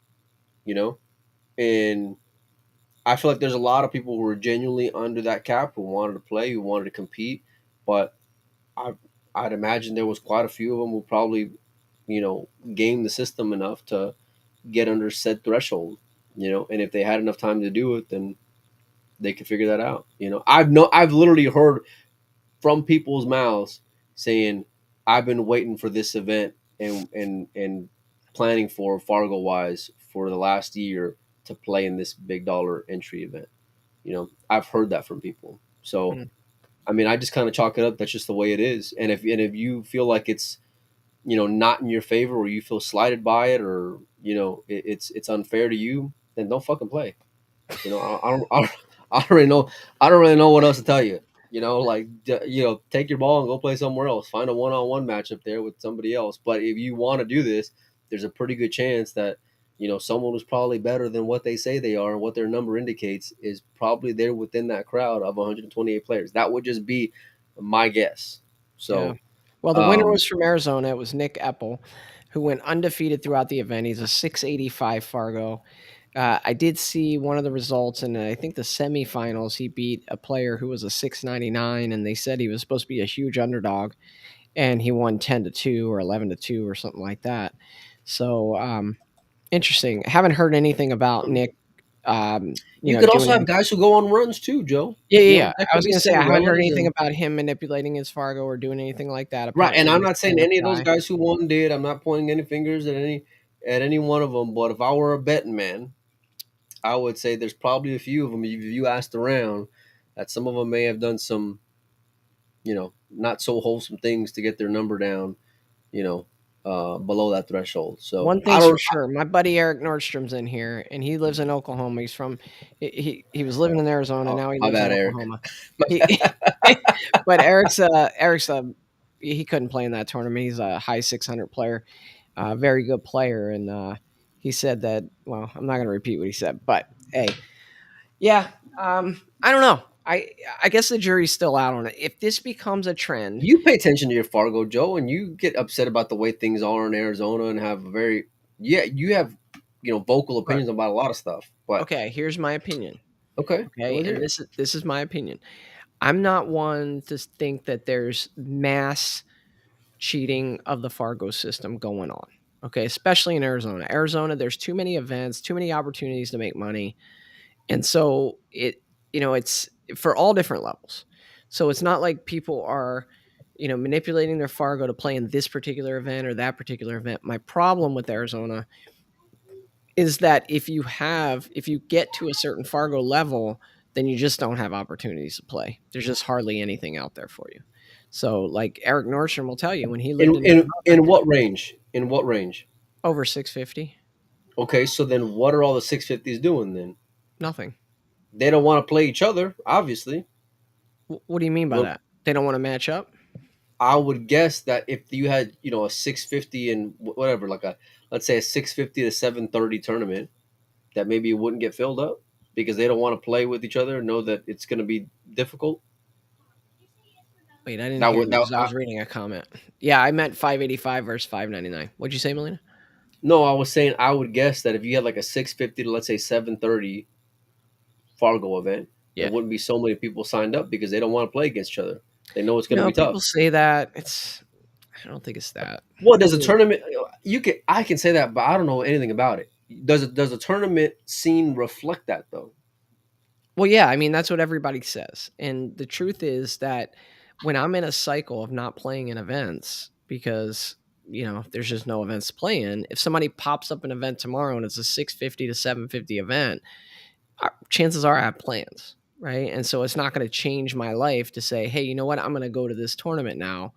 You know, and I feel like there's a lot of people who were genuinely under that cap who wanted to play, who wanted to compete, but I I'd imagine there was quite a few of them who probably game the system enough to get under said threshold. And if they had enough time to do it, then they could figure that out. I've literally heard from people's mouths saying, "I've been waiting for this event and planning for Fargo wise for the last year to play in this big dollar entry event." I've heard that from people. So Mm. I mean, I just kind of chalk it up. That's just the way it is. And if you feel like it's not in your favor, or you feel slighted by it, or it's unfair to you, then don't fucking play. I don't really know. I don't really know what else to tell you. Like take your ball and go play somewhere else. Find a one-on-one matchup there with somebody else. But if you want to do this, there's a pretty good chance that Someone who's probably better than what they say they are and what their number indicates is probably there within that crowd of 128 players. That would just be my guess. Yeah. So, Well, the winner um, was from Arizona. It was Nick Eppel, who went undefeated throughout the event. He's a 685 Fargo. I did see one of the results, and I think the semifinals, he beat a player who was a 699, and they said he was supposed to be a huge underdog, and he won 10-2 or 11-2 or something like that. So interesting. I haven't heard anything about Nick. you could also Doing have guys who go on runs too, Joe. yeah, yeah, yeah. That I could was be gonna say semi I haven't heard runs anything and about him manipulating his Fargo or doing anything like that. right. And Apparently, I'm he's not a saying stand-up any of those guy. guys who won did. I'm not pointing any fingers at any one of them. But if I were a betting man, I would say there's probably a few of them. If you asked around, that some of them may have done some, not so wholesome things to get their number down, you know, below that threshold. So One I thing's for don't. sure. My buddy Eric Nordstrom's in here, and he lives in Oklahoma. He's from he was living in Arizona. Oh, Now he my lives in bad, Eric. Oklahoma. My He, bad. but Eric's he couldn't play in that tournament. He's a high 600 player, very good player, and he said that. Well, I'm not going to repeat what he said, but hey, yeah, I don't know. I guess the jury's still out on it. If this becomes a trend, You pay attention to your Fargo, Joe, and you get upset about the way things are in Arizona, and have a very yeah, you have vocal but opinions about a lot of stuff. But okay, here's my opinion. okay, Okay, let's hear and it. this is my opinion. I'm not one to think that there's mass cheating of the Fargo system going on. Okay, especially in Arizona. Arizona, there's too many events, too many opportunities to make money. And so it's for all different levels. So it's not like people are, manipulating their Fargo to play in this particular event or that particular event. My problem with Arizona is that if you get to a certain Fargo level, then you just don't have opportunities to play. There's just hardly anything out there for you. So, like Eric Nordstrom will tell you, when he lived In in in Arizona, in what range? In what range? over 650, Okay, so then what are all the 650s doing then? nothing. They don't want to play each other, obviously. What do you mean by Well, that? They don't want to match up? I would guess that if you had, a 650 and whatever, like let's say a 650 to 730 tournament, that maybe it wouldn't get filled up because they don't want to play with each other, know that it's going to be difficult. Wait, I didn't That hear would you that because I was reading a comment. Yeah, I meant 585 versus 599. What'd you say, Melina? No, I was saying I would guess that if you had like a 650 to let's say 730 Fargo event, there Yeah. wouldn't be so many people signed up because they don't want to play against each other. They know it's going to be People tough. say that. I don't think it's that. What I does a mean, tournament? I can say that, but I don't know anything about it. Does a tournament scene reflect that though? well, yeah, I mean, that's what everybody says. And the truth is that when I'm in a cycle of not playing in events because, there's just no events to play in, if somebody pops up an event tomorrow and it's a 650 to 750 event, chances are I have plans, right? And so it's not going to change my life to say, hey, you know what? I'm going to go to this tournament now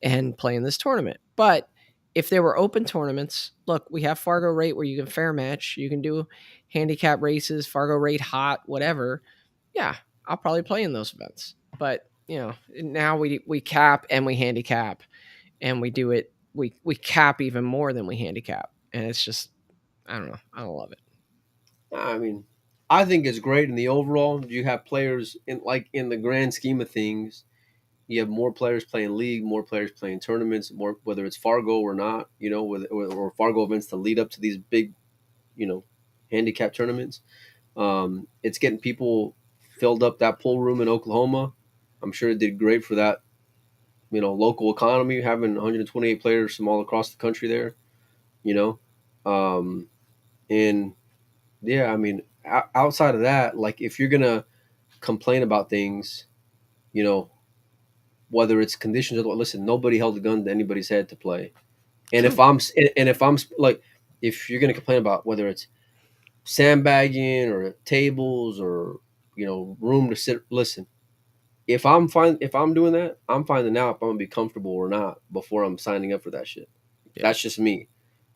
and play in this tournament. But if there were open tournaments, look, we have Fargo rate where you can fair match, you can do handicap races, Fargo rate hot, whatever. Yeah, I'll probably play in those events. But now we cap and we handicap, and we do it. We cap even more than we handicap, and it's just I don't know. I don't love it. I mean, I think it's great in the overall. You have players in the grand scheme of things. You have more players playing league, more players playing tournaments, more whether it's Fargo or not. Or Fargo events to lead up to these big, you know, handicap tournaments. It's getting people filled up that pool room in Oklahoma. I'm sure it did great for that, local economy, having 128 players from all across the country there, you know. Um, and yeah, I mean, outside of that, like if you're gonna complain about things, you know, whether it's conditions or what, listen, nobody held a gun to anybody's head to play. And True. if I'm like, if you're gonna complain about whether it's sandbagging or tables or room to sit, listen, if I'm doing that, I'm finding out if I'm gonna be comfortable or not before I'm signing up for that shit. Yeah. That's just me.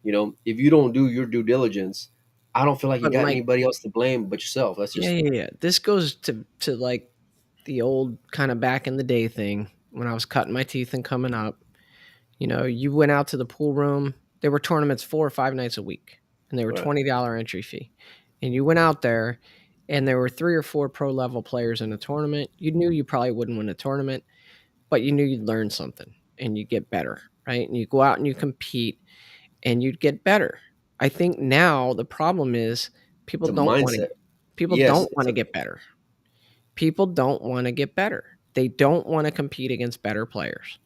If you don't do your due diligence, I don't feel like you But got Mike, anybody else to blame but yourself. That's yeah, just yeah, yeah. This goes to like the old kind of back in the day thing when I was cutting my teeth and coming up. You went out to the pool room. There were tournaments 4 or 5 nights a week. and they were Right. $20 entry fee, and you went out there, and there were 3 or 4 pro level players in a tournament, you knew you probably wouldn't win the tournament, but you knew you'd learn something and you get better, right? And you go out and you compete and you'd get better. I think now the problem is people It's a don't want to mindset. people Yes, don't it's want to a get better. People don't want to get better. They don't want to compete against better players.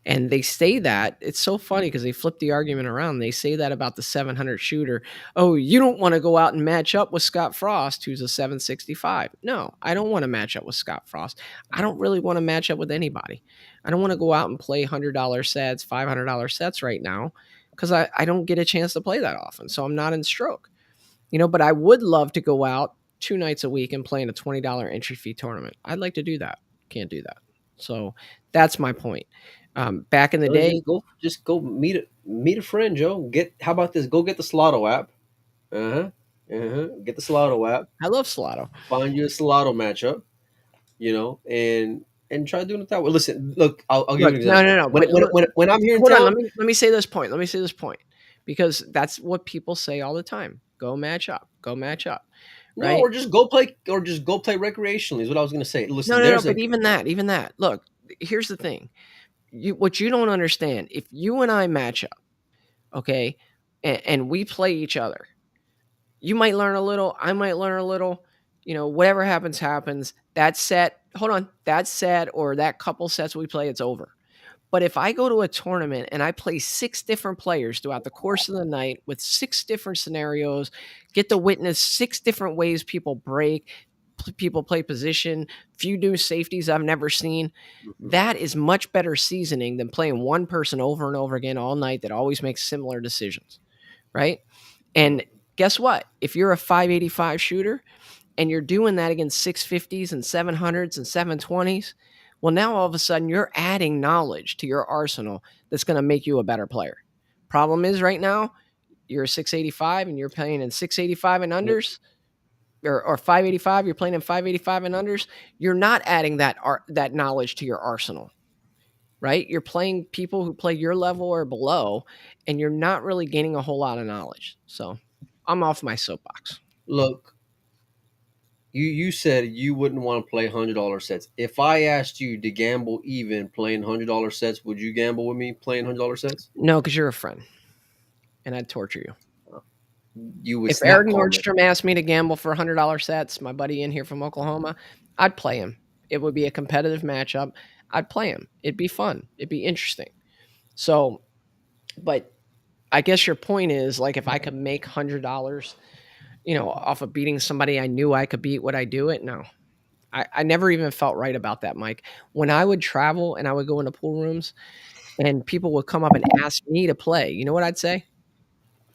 And they say that it's so funny because they flip the argument around. They say that about the 700 shooter. Oh, you don't want to go out and match up with Scott Frost, who's a 765. No, I don't want to match up with Scott Frost. I don't really want to match up with anybody. I don't want to go out and play $100 sets, $500 sets right now because I don't get a chance to play that often. So I'm not in stroke, but I would love to go out 2 nights a week and play in a $20 entry fee tournament. I'd like to do that. Can't do that. So that's my point. Back in the so day, just go meet a friend, Joe. How about this? Go get the Slotto app. Uh-huh. Uh-huh. Get the Slotto app. I love Solano. Find you a Slotto matchup, and try doing it that way. Listen, look, I'll give Look, you an no, example. no, no. When I'm here in Hold on. Let town, me let me say this point. Let me say this point because that's what people say all the time. Go match up. Go match up. no, Right? or just go play recreationally is what I was gonna say. No, Listen, no, no. there's But a even that. Look, here's the thing. What you don't understand. If you and I match up, okay, and we play each other, you might learn a little. I might learn a little. Whatever happens, happens. That set. Hold on. That set or that couple sets we play, it's over. But if I go to a tournament and I play 6 different players throughout the course of the night with 6 different scenarios, get to witness 6 different ways people break, people play position, few new safeties I've never seen, Mhm, that is much better seasoning than playing one person over and over again all night that always makes similar decisions, right? mhm. And guess what? If you're a 585 shooter, and you're doing that against 650s and 700s and 720s, well, now all of a sudden you're adding knowledge to your arsenal that's going to make you a better player. Problem is, right now, you're a 685 and you're playing in 685 and Yep. unders, or 585, you're playing in 585 and unders. You're not adding that knowledge to your arsenal, right? You're playing people who play your level or below, and you're not really gaining a whole lot of knowledge. So I'm off my soapbox. Look, you said you wouldn't want to play $100 sets. If I asked you to gamble even playing $100 sets, would you gamble with me playing $100 sets? No, because you're a friend, and I'd torture you. You would If snap Eric comment. Nordstrom asked me to gamble for $100 sets, my buddy in here from Oklahoma, I'd play him. It would be a competitive matchup. I'd play him. It'd be fun. It'd be interesting. So, but I guess your point is like if I could make $100, off of beating somebody I knew I could beat, would I do it? No. I never even felt right about that, Mike. When I would travel and I would go into pool rooms and people would come up and ask me to play, you know what I'd say?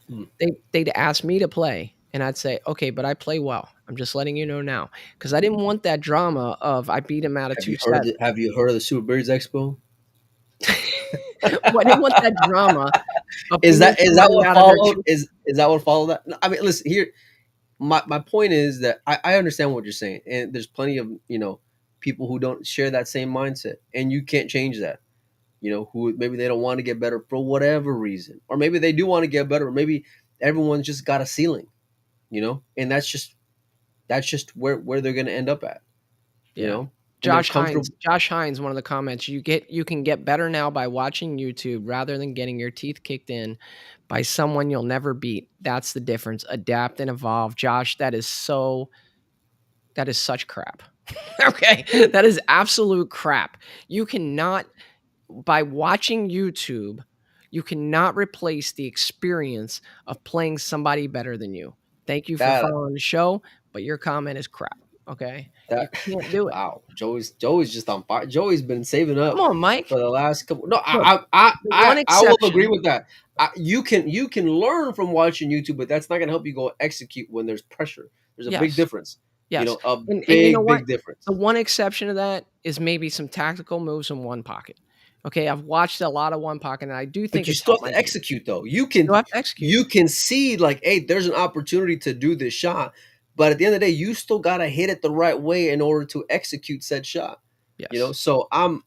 Hmm. They'd ask me to play, and I'd say, "Okay, but I play well. I'm just letting you know now," because I didn't want that drama of I beat him out of Have 2 you heard sets. the, Have you heard of the Super Birds Expo? Well, I didn't want that drama of Is beating that is that somebody what out of their followed? 2. Is that what followed that? No, I mean, listen here. My point is that I understand what you're saying, and there's plenty of people who don't share that same mindset, and you can't change that. Who maybe they don't want to get better for whatever reason, or maybe they do want to get better, or maybe everyone's just got a ceiling, and that's just where they're going to end up at, Yeah. and they're Josh comfortable. Hines Josh Hines, one of the comments, you can get better now by watching YouTube rather than getting your teeth kicked in by someone you'll never beat. That's the difference. Adapt and evolve. Josh, that is such crap. Okay? That is absolute crap. You cannot by watching YouTube, you cannot replace the experience of playing somebody better than you. Thank you for That following the show, but your comment is crap. Okay? You that can't do it. wow, Joey's just on fire. Joey's been saving Come up on, Mike. for the last couple. No, Look, the one I will agree exception. with that. You can learn from watching YouTube, but that's not going to help you go execute when there's pressure. There's a big Yes. difference. Yes. A And you know what? big difference. The one exception to that is maybe some tactical moves in one pocket. Okay, I've watched a lot of one pocket, and I do But think you it's still helped have my to game. execute though. You have to execute. You can see like, hey, there's an opportunity to do this shot, but at the end of the day, you still gotta hit it the right way in order to execute said shot. Yes. So I'm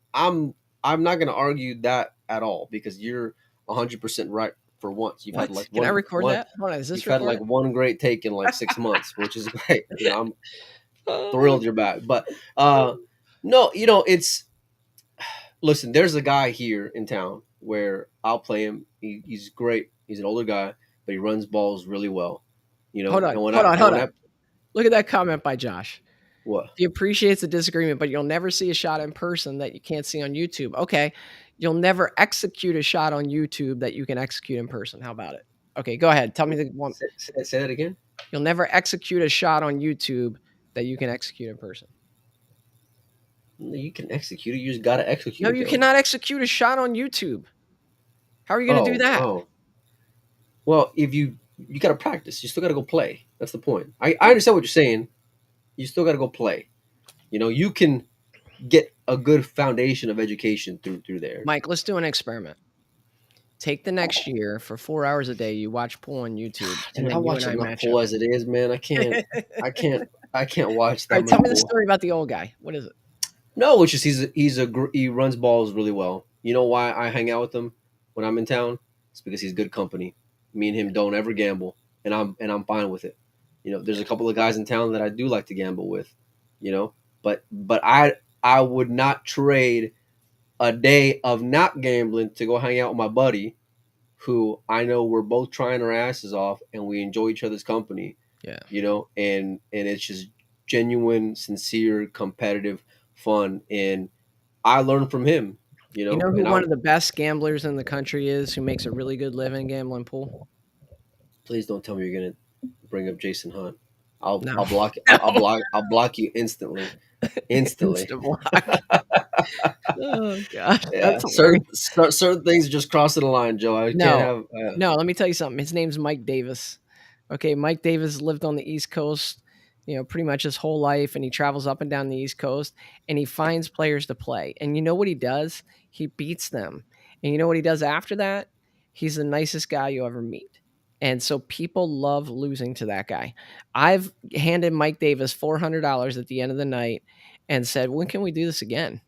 not gonna argue that at all because you're 100% right for once. You've had What? like Can I one record one. that? Hold on, is this You've had like recorded? one great take in like 6 months, which is great. I'm Oh, thrilled you're back. But no, it's listen. There's a guy here in town where I'll play him. He's great. He's an older guy, but he runs balls really well. hold on, And when hold I on, and hold when on. I Look at that comment by Josh. what He appreciates the disagreement, but you'll never see a shot in person that you can't see on YouTube. Okay. You'll never execute a shot on YouTube that you can execute in person. How about it? Okay, go ahead. Tell me the one. say that again? You'll never execute a shot on YouTube that you can execute in person. You can execute it. You just gotta No, execute it you though. cannot execute a shot on YouTube. How are you going to do Oh, that? oh. Well, if you gotta practice, you still gotta go play. That's the point. I understand what you're saying. You still gotta go play. You can get a good foundation of education through there. Mike, let's do an experiment. Take the next year for 4 hours a day. You watch pool on YouTube, and Dude, I then you and watch I enough match pool up. as it is, man. I can't, I can't watch All that right, tell much me the pool. story about the old guy. What is it? No, it's just he runs balls really well. You know why I hang out with him when I'm in town? It's because he's good company. Me and him don't ever gamble, and I'm fine with it. There's a couple of guys in town that I do like to gamble with. But I would not trade a day of not gambling to go hang out with my buddy, who I know we're both trying our asses off and we enjoy each other's company. Yeah. And it's just genuine, sincere, competitive fun, and I learn from him. You know who And one I of the best gamblers in the country is who makes a really good living gambling pool? please don't tell me you're gonna bring up Jason Hunt. I'll No. I'll block No. I'll block you instantly, instantly. Insta block. Oh gosh, Yeah, that's hilarious. certain things just crossing the line, Joe. I can't No, have. no, let me tell you something. His name's Mike Davis. Okay, Mike Davis lived on the East Coast, pretty much his whole life, and he travels up and down the East Coast, and he finds players to play. And you know what he does? He beats them. And you know what he does after that? He's the nicest guy you ever meet. And so people love losing to that guy. I've handed Mike Davis $400 at the end of the night and said, "When can we do this again?"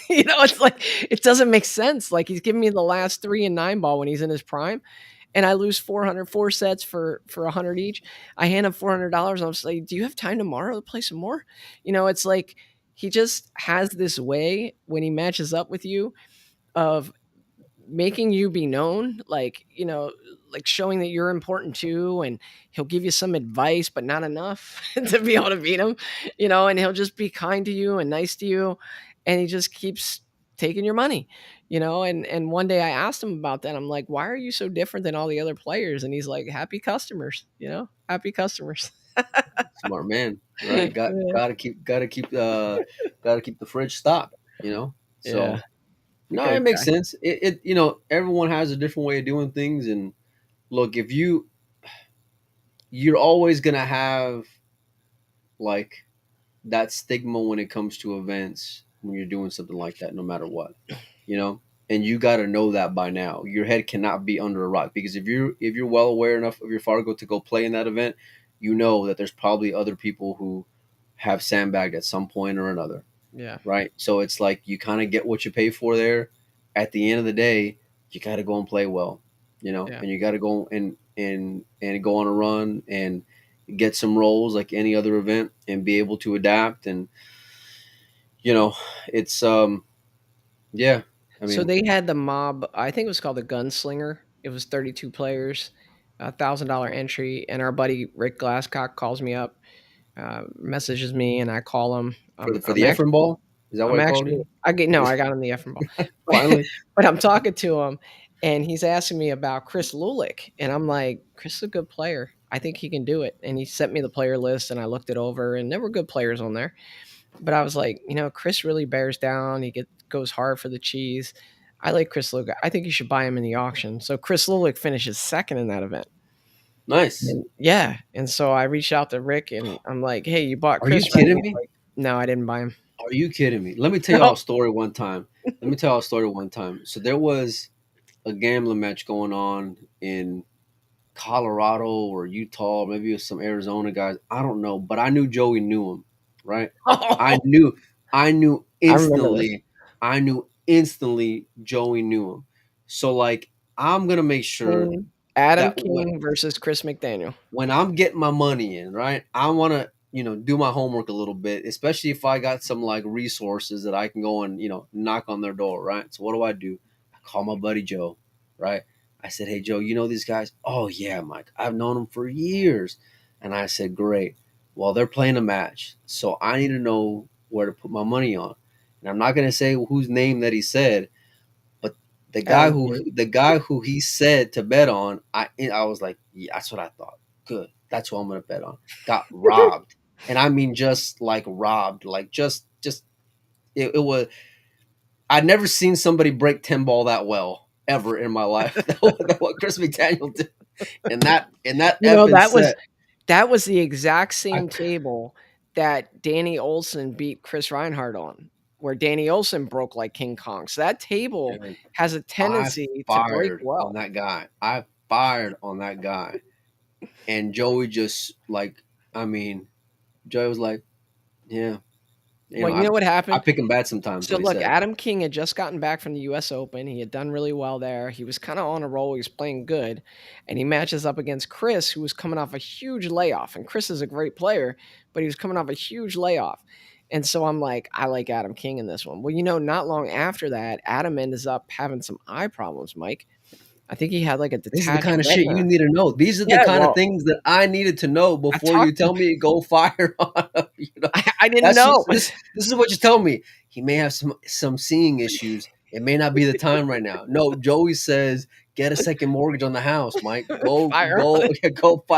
It's like it doesn't make sense. Like he's giving me the last 3 and 9 ball when he's in his prime, and I lose 404 sets for 100 each. I hand him $400. I'm just like, "Do you have time tomorrow to play some more?" It's like he just has this way when he matches up with you of making you be known, like showing that you're important too, and he'll give you some advice, but not enough to be able to beat him, and he'll just be kind to you and nice to you, and he just keeps taking your money, and one day I asked him about that. I'm like, why are you so different than all the other players? And he's like, happy customers, happy customers. Smart man, right? Gotta keep the fridge stocked. Yeah, So no, it good makes guy. sense. Everyone has a different way of doing things, and look, if you're always gonna have like that stigma when it comes to events when you're doing something like that, no matter what, you know. And you got to know that by now. Your head cannot be under a rock, because if you're well aware enough of your Fargo to go play in that event, you know that there's probably other people who have sandbagged at some point or another, Yeah, right? So it's like you kind of get what you pay for there. At the end of the day, you got to go and play well, yeah. and you got to go and go on a run and get some rolls like any other event and be able to adapt. And it's yeah, I So mean, they had the mob. I think it was called the Gunslinger. It was 32 players, $1,000 entry, and our buddy Rick Glasscock calls me up, messages me, and I call him. for the Efren ball, is that what I'm I called actually you? I get no, I got him the effing ball, but, Finally. but I'm talking to him, and he's asking me about Chris Lulick, and I'm like, Chris is a good player. I think he can do it. And he sent me the player list, and I looked it over, and there were good players on there. But I was like, Chris really bears down. He goes hard for the cheese. I like Chris Lulick. I think you should buy him in the auction. So Chris Lulick finishes second in that event. Nice. And yeah, and so I reached out to Rick, and I'm like, "Hey, you bought Are you Chris, right?" kidding He's me? like, "No, I didn't buy him." Are you kidding me? Let me tell y'all No. a story one time. So there was a gambling match going on in Colorado or Utah, maybe it was some Arizona guys. I don't know, but I knew Joey knew him, right? I knew, I knew I remember this. instantly, I knew instantly Joey knew him. So like I'm gonna make sure Adam that when King versus Chris McDaniel. I'm getting my money in, right? I want to, do my homework a little bit, especially if I got some like resources that I can go and, knock on their door, right? So what do? I call my buddy Joe, right? I said, "Hey Joe, you know these guys?" "Oh yeah, Mike. I've known them for years." And I said, "Great. Well, they're playing a match, so I need to know where to put my money on." And I'm not going to say whose name that he said, but Adam King. the guy who he said to bet on, I was like, yeah, that's what I thought. Good, that's what I'm gonna bet on. Got robbed, and I mean just like robbed, like just it was. I'd never seen somebody break 10 ball that well ever in my life. That what Chris McDaniel did, and that You know, effing set. that was the exact I, same table that Danny Olson beat Chris Reinhardt on, where Danny Olson broke like King Kong. So that table and has a I tendency to break fired on well. that guy. I fired on that guy, and Joey just like, I mean, Joey was like, yeah. Well, you know what I happened? pick him bad sometimes. So What he look, said. Adam King had just gotten back from the US Open. He had done really well there. He was kind of on a roll. He was playing good. And he matches up against Chris, who was coming off a huge layoff. And Chris is a great player, but he was coming off a huge layoff. And so I'm like, I like Adam King in this one. Well, not long after that, Adam ends up having some eye problems, Mike. I think he had like a This is the detached kind of shit you retina. need to know. These are the Yeah, kind of well, things that I needed to know I before you talked to tell me to go fire on him. I didn't That's know. just this is what you tell me. He may have some seeing issues. It may not be the time right now. No, Joey says get a second mortgage on the house, Mike. Fire. Go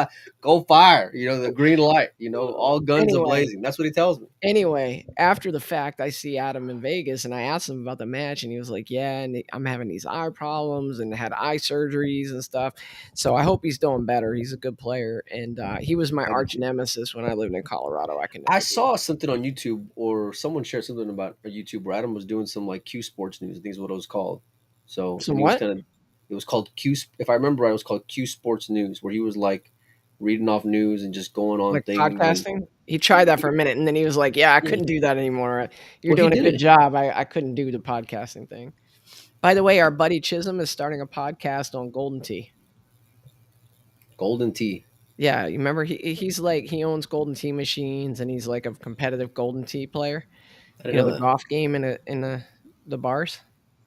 fire. The green light. All guns a Anyway, blazing. That's what he tells me. Anyway, after the fact, I see Adam in Vegas and I asked him about the match, and he was like, "Yeah, and I'm having these eye problems and had eye surgeries and stuff." So I hope he's doing better. He's a good player, and he was my I do arch too. nemesis when I lived in Colorado. I can I never beat him. saw something on YouTube, or someone shared something about a YouTube where Adam was doing some like Q Sports News. I think is what it was called. So, and he was Somewhat it was called Q. If I remember right, it was called Q Sports News, where he was like reading off news and just going on like things. And podcasting. He tried that for a minute, and then he was like, "Yeah, I yeah, couldn't do that anymore. You're well, he doing a did good it. job. I couldn't do the podcasting thing." By the way, our buddy Chisholm is starting a podcast on Golden Tee. Golden Tee. Yeah, you remember he's like he owns Golden Tee machines and he's like a competitive Golden Tee player. I didn't know The that. golf game in the bars.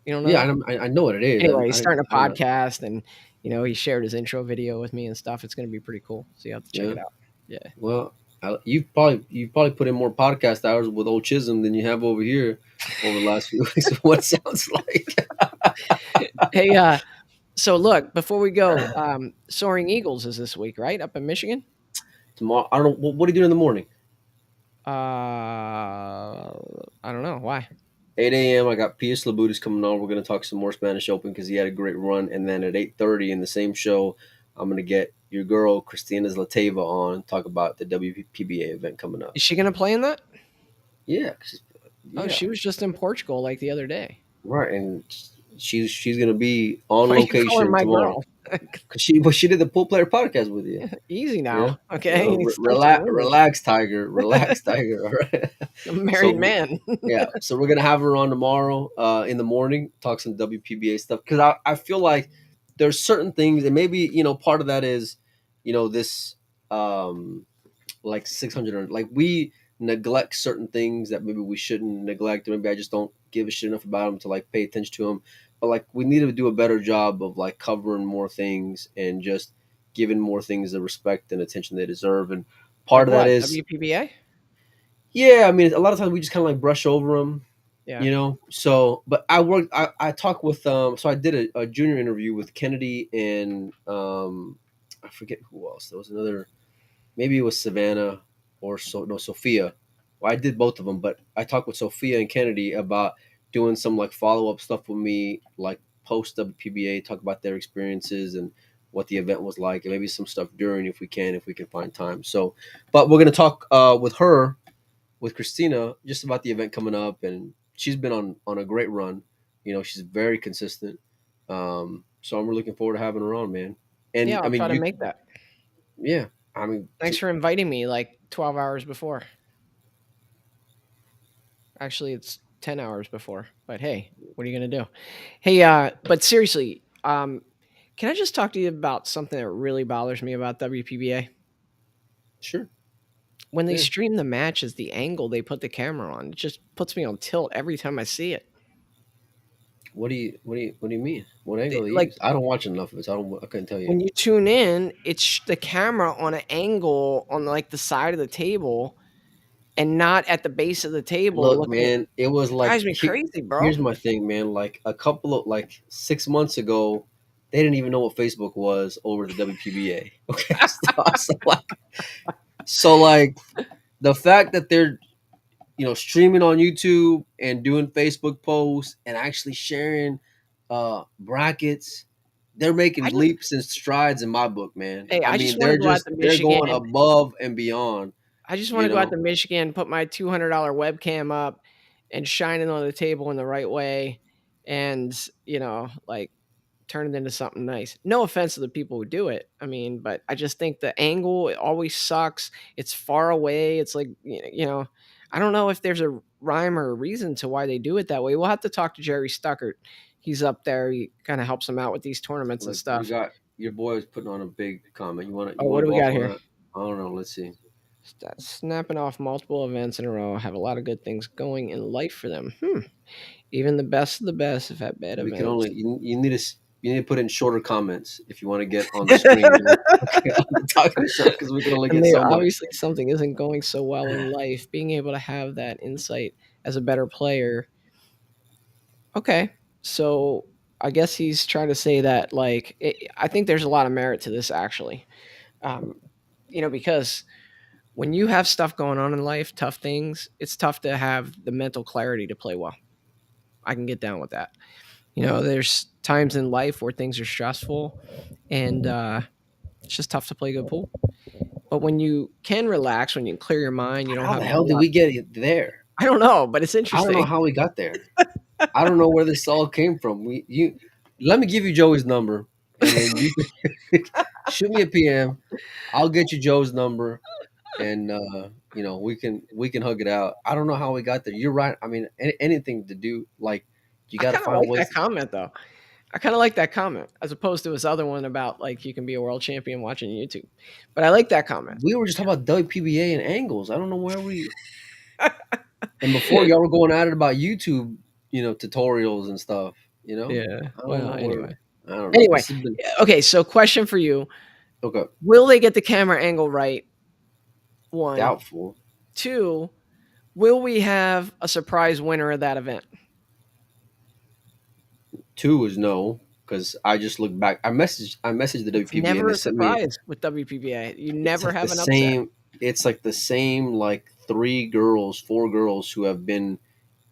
You don't know Yeah, that? I know what it is. Anyway, he's starting a I don't know. podcast and he shared his intro video with me and stuff. It's going to be pretty cool. So you have to check Yeah. it out. Yeah. Well, you've probably put in more podcast hours with old Chisholm than you have over here over the last few weeks. What it sounds like. Hey, so look, before we go, Soaring Eagles is this week, right? Up in Michigan? Tomorrow, I don't know. What are you doing in the morning? I don't know. Why? 8 a.m. I got Pius Labutis coming on. We're going to talk some more Spanish Open because he had a great run. And then at 8:30 in the same show, I'm going to get your girl Christina Zlateva on, talk about the WPBA event coming up. Is she going to play in that? Yeah, Oh, yeah, she was just in Portugal like the other day. right. And she's going to be on Why are you calling location my tomorrow girl? because she did the pool player podcast with you. Easy Yeah, now, okay? Start some relax, rumors. relax, Tiger, relax, Tiger. All right. I'm a married So man. yeah, so we're gonna have her on tomorrow in the morning, talk some WPBA stuff because I feel like there's certain things, and maybe part of that is this like 600, like we neglect certain things that maybe we shouldn't neglect, or maybe I just don't give a shit enough about them to like pay attention to them. But like we need to do a better job of like covering more things and just giving more things the respect and attention they deserve. And part Like of that what? is, WPBA? yeah, I mean, a lot of times we just kind of like brush over them, Yeah. So, but I talked with, so I did a junior interview with Kennedy and, I forget who else. There was another, maybe it was Savannah or no, Sophia. Well, I did both of them, but I talked with Sophia and Kennedy about doing some like follow up stuff with me, like post WPBA, talk about their experiences and what the event was like, and maybe some stuff during if we can find time. So, but we're gonna talk with her, with Christina, just about the event coming up, and she's been on a great run. She's very consistent. So I'm really looking forward to having her on, man. Yeah, And I I'll mean, try to make that. yeah, I mean, Thanks for inviting me like 12 hours before. Actually, it's 10 hours before. But hey, what are you going to do? Hey, but seriously, Can I just talk to you about something that really bothers me about WPBA? Sure. When they Yeah. stream the matches, the angle they put the camera on, it just puts me on tilt every time I see it. What do you mean? What angle they Like use? I don't watch enough of it, so I couldn't tell you. when you tune in, it's the camera on an angle on like the side of the table and not at the base of the table Look, looking. man, it was like Drives me crazy, bro. here's my thing, man. Like a couple of like 6 months ago, they didn't even know what Facebook was over the WPBA. Okay, so like the fact that they're streaming on YouTube and doing Facebook posts and actually sharing brackets, they're I making just leaps and strides in my book, man. Hey, I I just mean, wanna they're go out just to they're going Michigan. above and beyond. I just You wanna go out know, to Michigan, put my $200 webcam up and shine it on the table in the right way and, like, turn it into something nice. No offense to the people who do it. I mean, but I just think the angle, it always sucks. It's far away. It's like, I don't know if there's a rhyme or a reason to why they do it that way. We'll have to talk to Jerry Stuckert. He's up there. He kinda helps them out with these tournaments and look, we stuff. got your boy is putting on a big comment. You want to Oh, you what want to do we go off got on here? that? I don't know. Let's see. Snapping off multiple events in a row, have a lot of good things going in life for them. Even the best of the best have had bad We can events. only you need to put in shorter comments if you want to get on the screen here. Okay, on the talking show because we can only And get they so much. obviously something isn't going so well in life. Being able to have that insight as a better player. Okay, so I guess he's trying to say that, like, I think there's a lot of merit to this actually. Um, because when you have stuff going on in life, tough things, it's tough to have the mental clarity to play well. I can get down with that. There's times in life where things are stressful and it's just tough to play good pool. But when you can relax, when you can clear your mind, you don't How have the a hell whole did lot. we get there? I don't know, but it's I don't know interesting. how we got there. I don't know where this all came from. Let me give you Joey's number, and then you can shoot me a PM. I'll get you Joe's number, and we can hug it out. I don't know how we got there. You're right. I mean, anything to do like you I got to kind of find like ways. that comment though. I kind of like that comment as opposed to his other one about like you can be a world champion watching YouTube. But I like that comment. We were just talking about WPBA and angles. I don't know where we. And before y'all were going at it about YouTube, tutorials and stuff. Yeah. I don't Well, know where. anyway. I don't know. Anyway, This has been okay, so question for you. okay. Will they get the camera angle right? One. Doubtful. Two, will we have a surprise winner of that event? Two is no, because I just looked back. I messaged the It's WPBA and never they a sent me. surprise with WPBA. You It's never like the have an upset. same. It's like the same like three girls, four girls who have been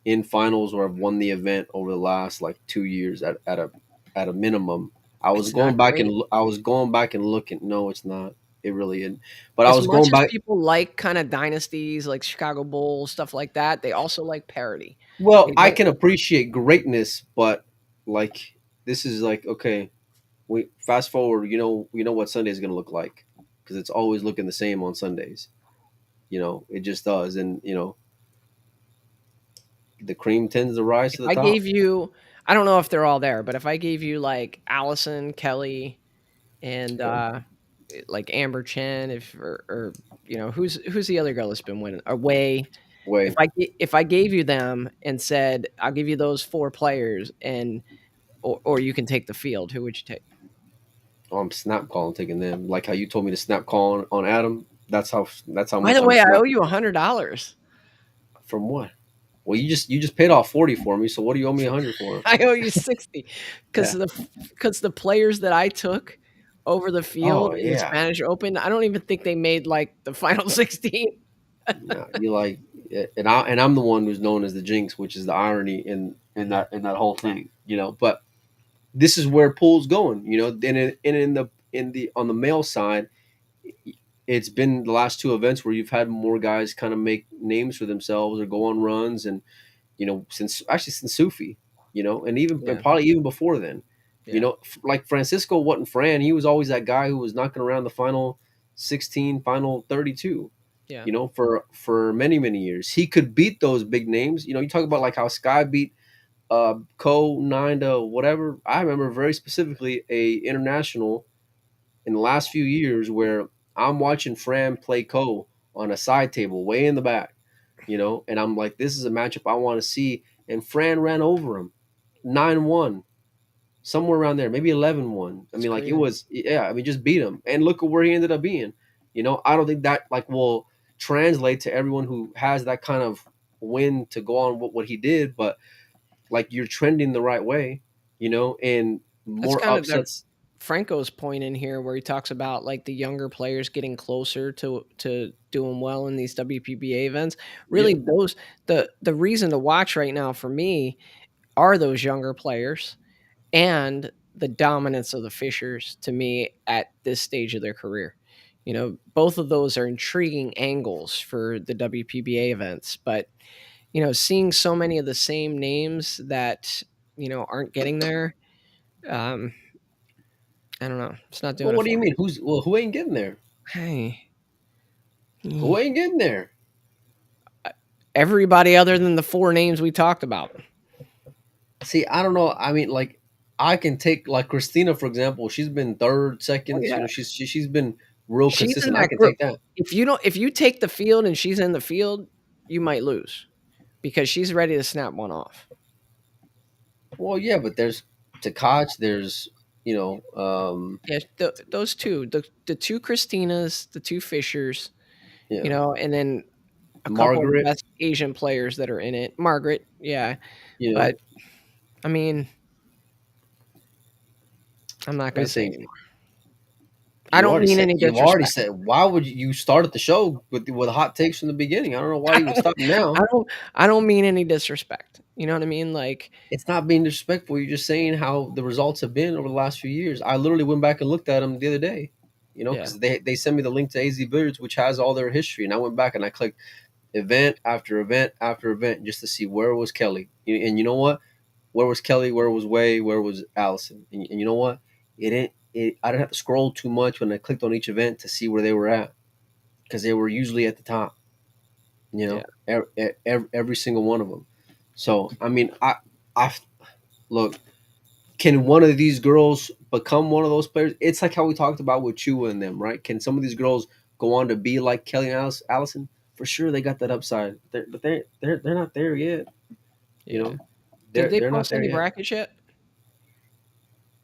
in finals or have won the event over the last like 2 years at a minimum. I was It's not going back great. and I was going back and looking. No, it's not. It really isn't. But I As was much going as back. people like kind of dynasties like Chicago Bulls, stuff like that, they also like parody. Well, They I don't can appreciate greatness, but like this is like okay. We fast forward. You know what Sunday is going to look like because it's always looking the same on Sundays. It just does, and the cream tends to rise if to the I top. gave you I don't know if they're all there, but if I gave you like Allison, Kelly, and Okay. like Amber Chen, or who's the other girl that's been winning? Or Way. Way. If I gave you them and said I'll give you those four players and or you can take the field, who would you take? Oh, I'm snap calling taking them. Like how you told me to snap call on Adam. That's how By much the I'm way, I owe snap. you $100. From what? Well, you just paid off 40 for me. So what do you owe me 100 for? I owe you 60 because Yeah. the players that I took over the field Oh in the yeah. Spanish Open, I don't even think they made like the final 16. No, you like, and I'm the one who's known as the jinx, which is the irony in that whole thing. But this is where pool's going. And in the on the male side, it's been the last two events where you've had more guys kind of make names for themselves or go on runs, and since Sufi, and even and Yeah, probably even before then, yeah, like Francisco wasn't Fran. He was always that guy who was knocking around the final 16, final 32. yeah, For many years, he could beat those big names. You talk about like how Sky beat Co 9 to whatever. I remember very specifically a international in the last few years where I'm watching Fran play Co on a side table way in the back, and I'm like, this is a matchup I want to see. And Fran ran over him 9-1, somewhere around there, maybe 11-1. I It's mean, like it crazy. was, yeah, I mean, just beat him. And look at where he ended up being. I don't think that like will translate to everyone who has that kind of win to go on what he did, but like you're trending the right way, and That's more kind of the upsets. Franco's point in here where he talks about like the younger players getting closer to doing well in these WPBA events. Really, Yeah. the reason to watch right now for me are those younger players and the dominance of the Fishers to me at this stage of their career. Both of those are intriguing angles for the WPBA events, but seeing so many of the same names that aren't getting there, um, I don't know. It's not Well, doing it what do for you me. mean? Who ain't getting there? Hey, Who eh, ain't getting there? everybody other than the four names we talked about. See, I don't know. I mean, like, I can take like Christina for example. She's been third, Oh seconds. yeah, She's been real she's in consistent. I that can group. take that. If you take the field and she's in the field, you might lose because she's ready to snap one off. Well, yeah, but there's Takach. There's Yeah, those two, the two Christinas, the two Fishers, yeah, and then a couple of the Margaret. best Asian players that are in it. Margaret, yeah, You know, but I mean, I'm not let me gonna say think. anymore. I don't mean any You've already disrespect. said. Why would you started the show with hot takes from the beginning? I don't know why I you would don't, stop now. I don't, I don't mean any disrespect. You know what I mean? Like, It's not being disrespectful. You're just saying how the results have been over the last few years. I literally went back and looked at them the other day, yeah, because they sent me the link to AZ Billiards, which has all their history, and I went back and I clicked event after event after event just to see where was Kelly. And you know what? Where was Kelly? Where was Way? Where was Allison? And you know what? It didn't. I didn't have to scroll too much when I clicked on each event to see where they were at because they were usually at the top. yeah. Every single one of them. So I mean, I look. Can one of these girls become one of those players? It's like how we talked about with Chua and them, right? Can some of these girls go on to be like Kelly and Allison? For sure, they got that upside, but they're not there yet. You Yeah. know, Did they they're not post there any yet. brackets yet?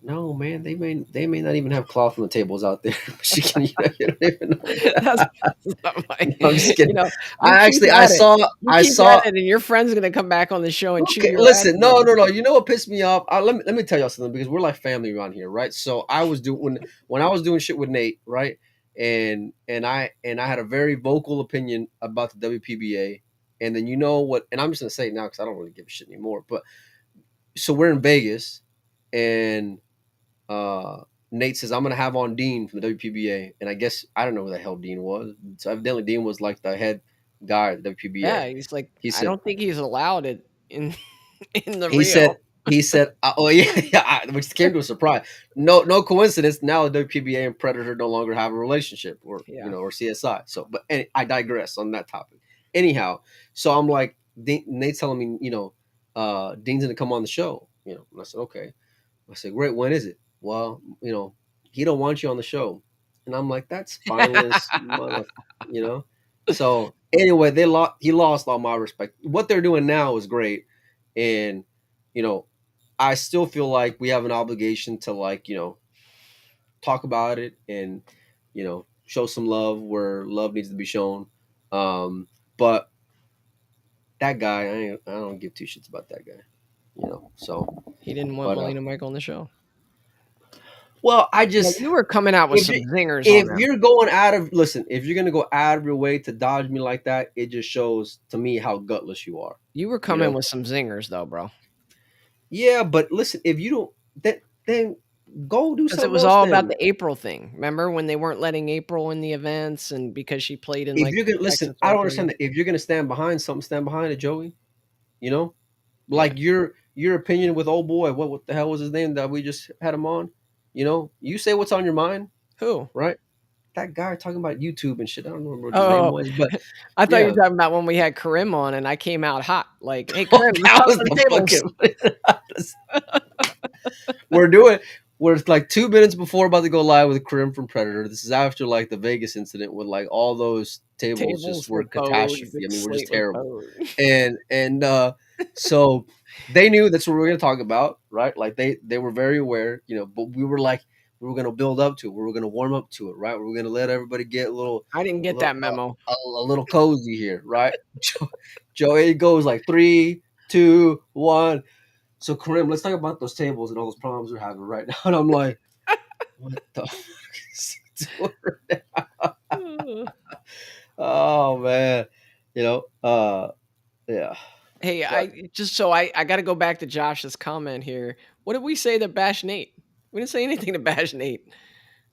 No, man, they may not even have cloth on the tables out there. She can, you don't even know That's that. not my, No, I'm just kidding. you keep I at it. saw You I keep at saw. it, and your friend's gonna come back on the show and chew Okay, your ass listen, again. no. You know what pissed me off? Let me tell y'all something because we're like family around here, right? So I was doing when I was doing shit with Nate, right? And I had a very vocal opinion about the WPBA, and then you know what? And I'm just gonna say it now because I don't really give a shit anymore. But so we're in Vegas, and uh, Nate says I'm gonna have on Dean from the WPBA, and I guess I don't know who the hell Dean was. So evidently Dean was like the head guy at the Yeah, WPBA. he's like, He I said don't think he's allowed it in in the he said Rio. he said oh yeah, yeah, which came to a surprise. No coincidence. Now the WPBA and Predator no longer have a relationship, or Yeah, or CSI. So, but I digress on that topic. Anyhow, so I'm like Nate's telling me Dean's gonna come on the show. And I said okay. I said, great. When is it? Well, he don't want you on the show. And I'm like, that's spineless, mother. You know. So anyway, they lost. He lost all my respect. What they're doing now is great, and you know, I still feel like we have an obligation to talk about it and show some love where love needs to be shown. But that guy, I don't give two shits about that guy. So, he didn't want but Molina Mike on the show. well, I Yeah, just you were coming out with if some you zingers on if them. you're going out of listen, if you're gonna go out of your way to dodge me like that, it just shows to me how gutless you are. You were You coming know? with some zingers though, bro. Yeah, but listen, if you don't, then go do Because it something was else. all about Then the April thing. Remember when they weren't letting April in the events, and because she played in if like you're gonna the listen, Texas I don't Open. understand that. If you're gonna stand behind something, stand behind it, Joey. You know, Yeah. like your opinion with old boy. What the hell was his name that we just had him on? You say what's on your mind, Who? right? that guy talking about YouTube and shit. I don't remember what his name Oh, was, but I thought you yeah, were talking about when we had Karim on and I came out hot. Like, hey, Karim, let's that talk was about the tables. fucking. We're doing. We're like 2 minutes before about to go live with Karim from Predator. This is after like the Vegas incident when like all those tables just Tables were were bowed, catastrophe. the I mean, we're just slate was terrible. bowed. And so they knew that's what we were gonna talk about, right? Like they were very aware, but we were like we were gonna build up to it. We were gonna warm up to it, right? We were gonna let everybody get I didn't a get little that memo. a little cozy here, right? Joey goes like 3, 2, 1. So Karim, let's talk about those tables and all those problems we're having right now. And I'm like, what the fuck is he doing? Oh man, you know, yeah. Hey, But I got to go back to Josh's comment here. What did we say to bash Nate? We didn't say anything to bash Nate.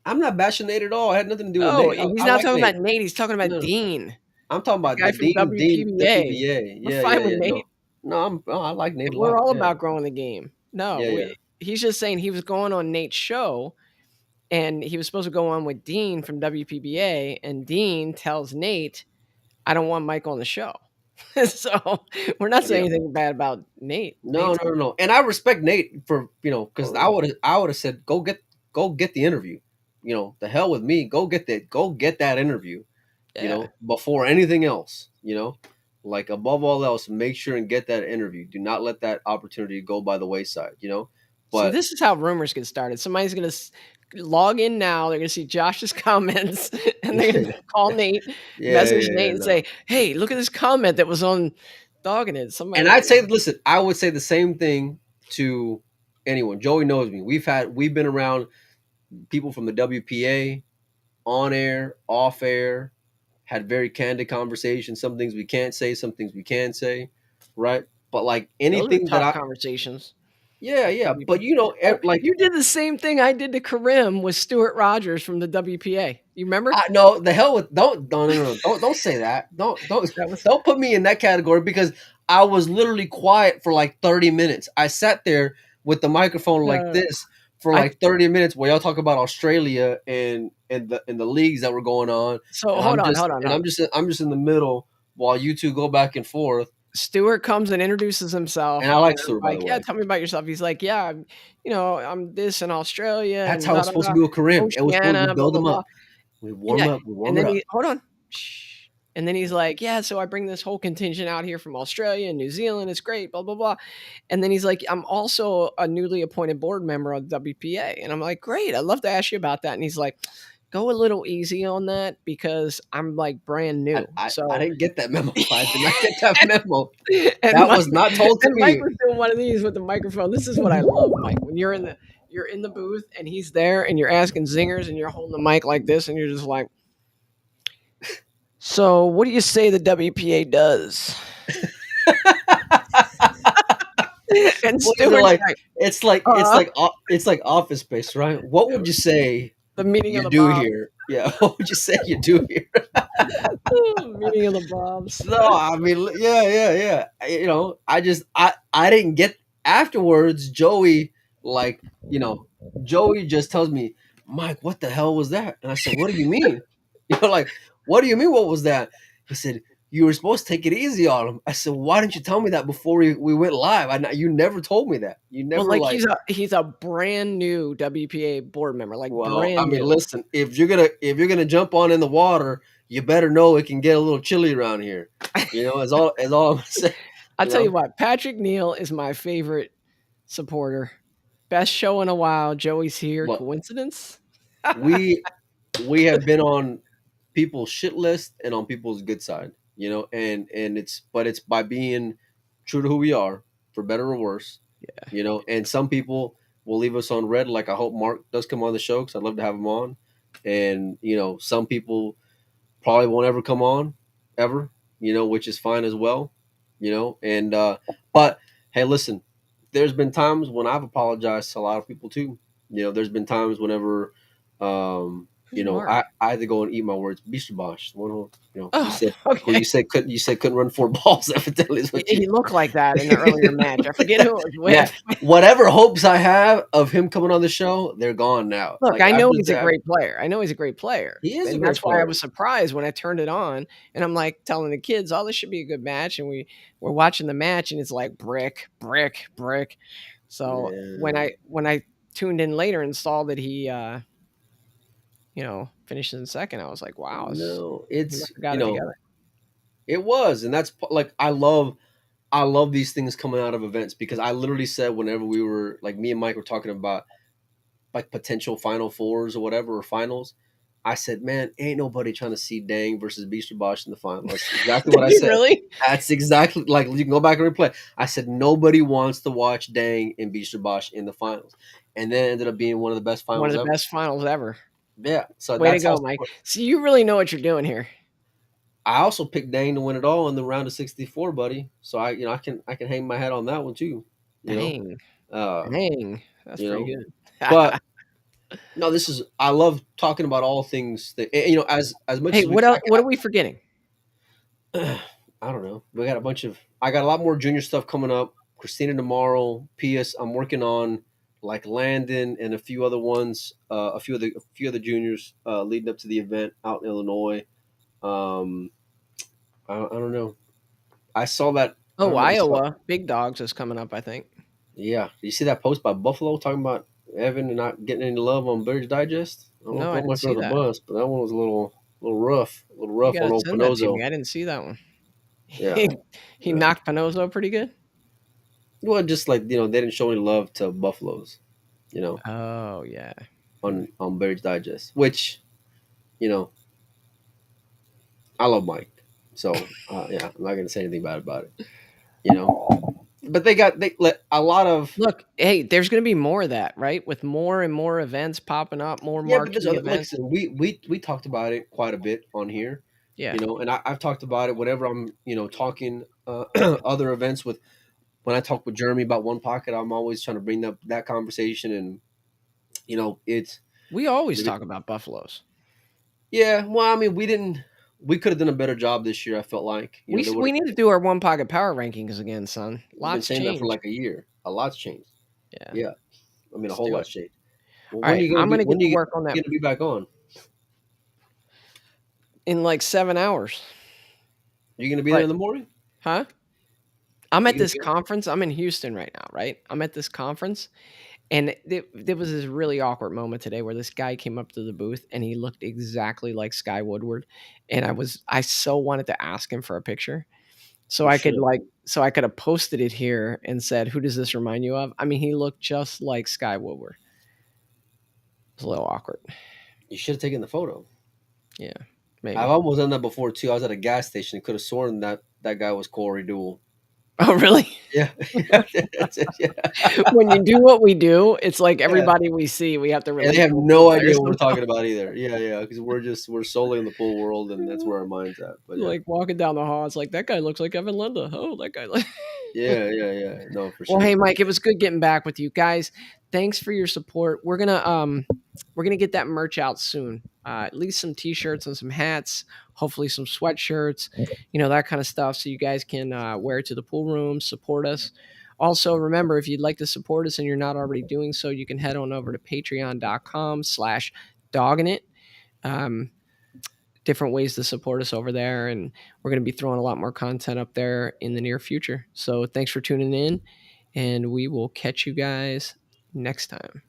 I'm not bashing Nate at all. I had nothing to do with Oh, Nate. and he's I not like talking Nate. about Nate. He's talking about No, no. Dean, I'm talking the about guy the from The WPBA. PBA. We're Yeah, yeah, fine with yeah. No, Nate. no, I like Nate a We're lot. all Yeah, about growing the game. No, yeah, yeah, he's just saying he was going on Nate's show and he was supposed to go on with Dean from WPBA, and Dean tells Nate, "I don't want Mike on the show." So we're not yeah. saying anything bad about Nate. No, Nate's no, no, no. And I respect Nate for because for real. I would have said go get the interview. The hell with me. Go get that interview. Yeah. Before anything else. Like above all else, make sure and get that interview. Do not let that opportunity go by the wayside. See, But this is how rumors get started. Somebody's gonna log in now. They're gonna see Josh's comments, and they're gonna yeah, call Nate, message yeah, Nate, yeah, and no. say, "Hey, look at this comment that was on Doggin It." And Somebody, I'd say, listen, I would say the same thing to anyone. Joey knows me. We've been around people from the WPA on air, off air, had very candid conversations. Some things we can't say, some things we can say, right? But like those are anything that tough I, conversations. yeah, yeah. But WP. Oh, like you did the same thing I did to Karim with Stuart Rogers from the WPA. You remember? I no, the hell with don't no, no, no, don't say that. That was Don't put me in that category because I was literally quiet for like 30 minutes. I sat there with the microphone like uh, this for I. like 30 minutes while y'all talk about Australia and the leagues that were going on. So And hold on, hold on. I'm just in the middle while you two go back and forth. Stewart comes and introduces And himself, I and like I'm Stuart, by the like, "Yeah, way. tell me about yourself." He's like, "Yeah, I'm this in Australia That's and how da it's da supposed to da, be with Karim. It was supposed we Oceania, blah build blah them blah." up. Yeah, We and warm it then up. he hold on, shh, and then he's like, "Yeah, so I bring this whole contingent out here from Australia and New Zealand. It's great, blah blah blah." And then he's like, "I'm also a newly appointed board member of WPA," and I'm like, "Great, I'd love to ask you about that." And he's like, "Go a little easy on that because I'm like brand new." I So didn't get that memo. I did not get that memo. and That Mike was not told to and Mike me. was doing one of these with the microphone. This is what I love, Mike. When you're in the booth and he's there and you're asking zingers and you're holding the mic like this and you're just like, so what do you say the WPA does? And What is it Stewart's like? like, It's uh, like it's like Office Space, right? What would you say the meeting of you the do Bob. here? Yeah, what would you say you do here? Meeting of the Bobs. No, I mean, yeah, yeah, yeah. I didn't get afterwards. Joey, like, Joey just tells me, Mike, what the hell was that? And I said, what do you mean? Like, what do you mean? What was that? He said, you were supposed to take it easy on him. I said, why didn't you tell me that before we went live? You never told me that. You Well, never like like. he's a brand new WPA board member, like Well, I brand mean, new. listen, if you're gonna jump on in the water, you better know it can get a little chilly around here. As all I'm gonna say. I'll You tell you know, what, Patrick Neal is my favorite supporter. Best show in a while. Joey's here. but Coincidence? we we have been on people's shit list and on people's good side. And it's by being true to who we are, for better or worse. And some people will leave us on red. Like I hope Mark does come on the show because I'd love to have him on. And some people probably won't ever come on ever, which is fine as well, and but hey, listen, there's been times when I've apologized to a lot of people too. There's been times whenever um You Who's know, Mark? I had to go and eat my words. Bustamante, the one who, Oh, okay. you said couldn't run 4 balls. Evidently, is what you. He looked like that in the earlier match. I forget who it was Man, with. whatever hopes I have of him coming on the show, they're gone now. Look, Like I know after he's a that, great player. I know he's a great player. he is a And great that's why I player. was surprised when I turned it on and I'm like telling the kids, "Oh, this should be a good match." And we're watching the match and it's like brick, brick, brick. So Man, when I tuned in later and saw that he finished in second, I was like, "Wow, no, he must it's have got it together." it was, and that's like I love these things coming out of events because I literally said whenever we were like me and Mike were talking about like potential Final Fours or whatever or finals, I said, man, ain't nobody trying to see Dang versus Beaster Bosch in the final. That's exactly what Did I you said. really? That's exactly like you can go back and replay. I said nobody wants to watch Dang and Beaster Bosch in the finals, and then it ended up being one of the best One finals of the ever. best finals ever. Yeah, so Way to that's go, also. Mike. So you really know what you're doing here. I also picked Dang to win it all in the round of 64, buddy. So I can hang my hat on that one too. You know, Dang. uh, Dang. That's you pretty know, good. but no, this is I love talking about all things that as much Hey, as we what else, what are we forgetting? I don't know. We got a bunch of I got a lot more junior stuff coming up. Christina tomorrow. P.S. I'm working on like Landon and a few other ones, a few other juniors leading up to the event out in Illinois. Um, I don't know. I saw that. I Oh, don't know. If you saw, Iowa. Big Dogs is coming up, I think. yeah. Did you see that post by Buffalo talking about Evan and not getting any love on Bears Digest? I don't know if No, I I want my didn't see throw the that. bus, but that one was a little You rough on gotta old send that to me. Panozo. I didn't see that one. Yeah. He Yeah. knocked Panozo pretty good. Well, just like they didn't show any love to Buffaloes, you know, Oh yeah. Hmm. on Bears Digest, which you know I love Mike, so yeah, I'm not gonna say anything bad about it, you know. But they let a lot of Look, hey, there's gonna be more of that, right? With more and more events popping up, more yeah, but there's marquee other events. listen. We talked about it quite a bit on here, Yeah. and I've talked about it whenever I'm talking other events with when I talk with Jeremy about One Pocket. I'm always trying to bring up that conversation, and it's. We always talk about buffaloes. Yeah, well, I mean, we didn't. We could have done a better job this year. I felt like there would. We need to do our one pocket power rankings again, son. We've been Lots saying that for changed. like a year. A lot's changed. Yeah. Yeah, I mean, a Let's whole do lot's it. changed. Well, All right. I'm gonna when get are to you work on that going to be back on? in like 7 hours. Are you going to be there But in the morning? huh? I'm You at going to this be? conference. I'm in Houston right now, right? I'm at this conference, and there was this really awkward moment today where this guy came up to the booth and he looked exactly like Sky Woodward, and I so wanted to ask him for a picture, so You should have. so I could have posted it here and said, "Who does this remind you of?" I mean, he looked just like Sky Woodward. It's a little awkward. You should have taken the photo. Yeah, I've maybe. almost done that before too. I was at a gas station. Could have sworn that guy was Corey Deuel. Oh, really? Yeah, that's it. Yeah, When you do what we do, it's like yeah. everybody we see, we have to And they relate have to a pool no player idea what we're somehow. talking about either. Yeah, yeah, because we're solely in the pool world, and that's where our minds at. But yeah. Like walking down the hall, it's like that guy looks like Evan Linda. Oh, that guy. Yeah, yeah, yeah. No, for Well, sure. hey, Mike, it was good getting back with you guys. Thanks for your support. We're gonna get that merch out soon. At least some t-shirts and some hats. Hopefully, some sweatshirts. That kind of stuff, so you guys can wear it to the pool room. Support us. Also, remember, if you'd like to support us and you're not already doing so, you can head on over to patreon.com/dogging it. Um, different ways to support us over there. And we're going to be throwing a lot more content up there in the near future. So thanks for tuning in, and we will catch you guys next time.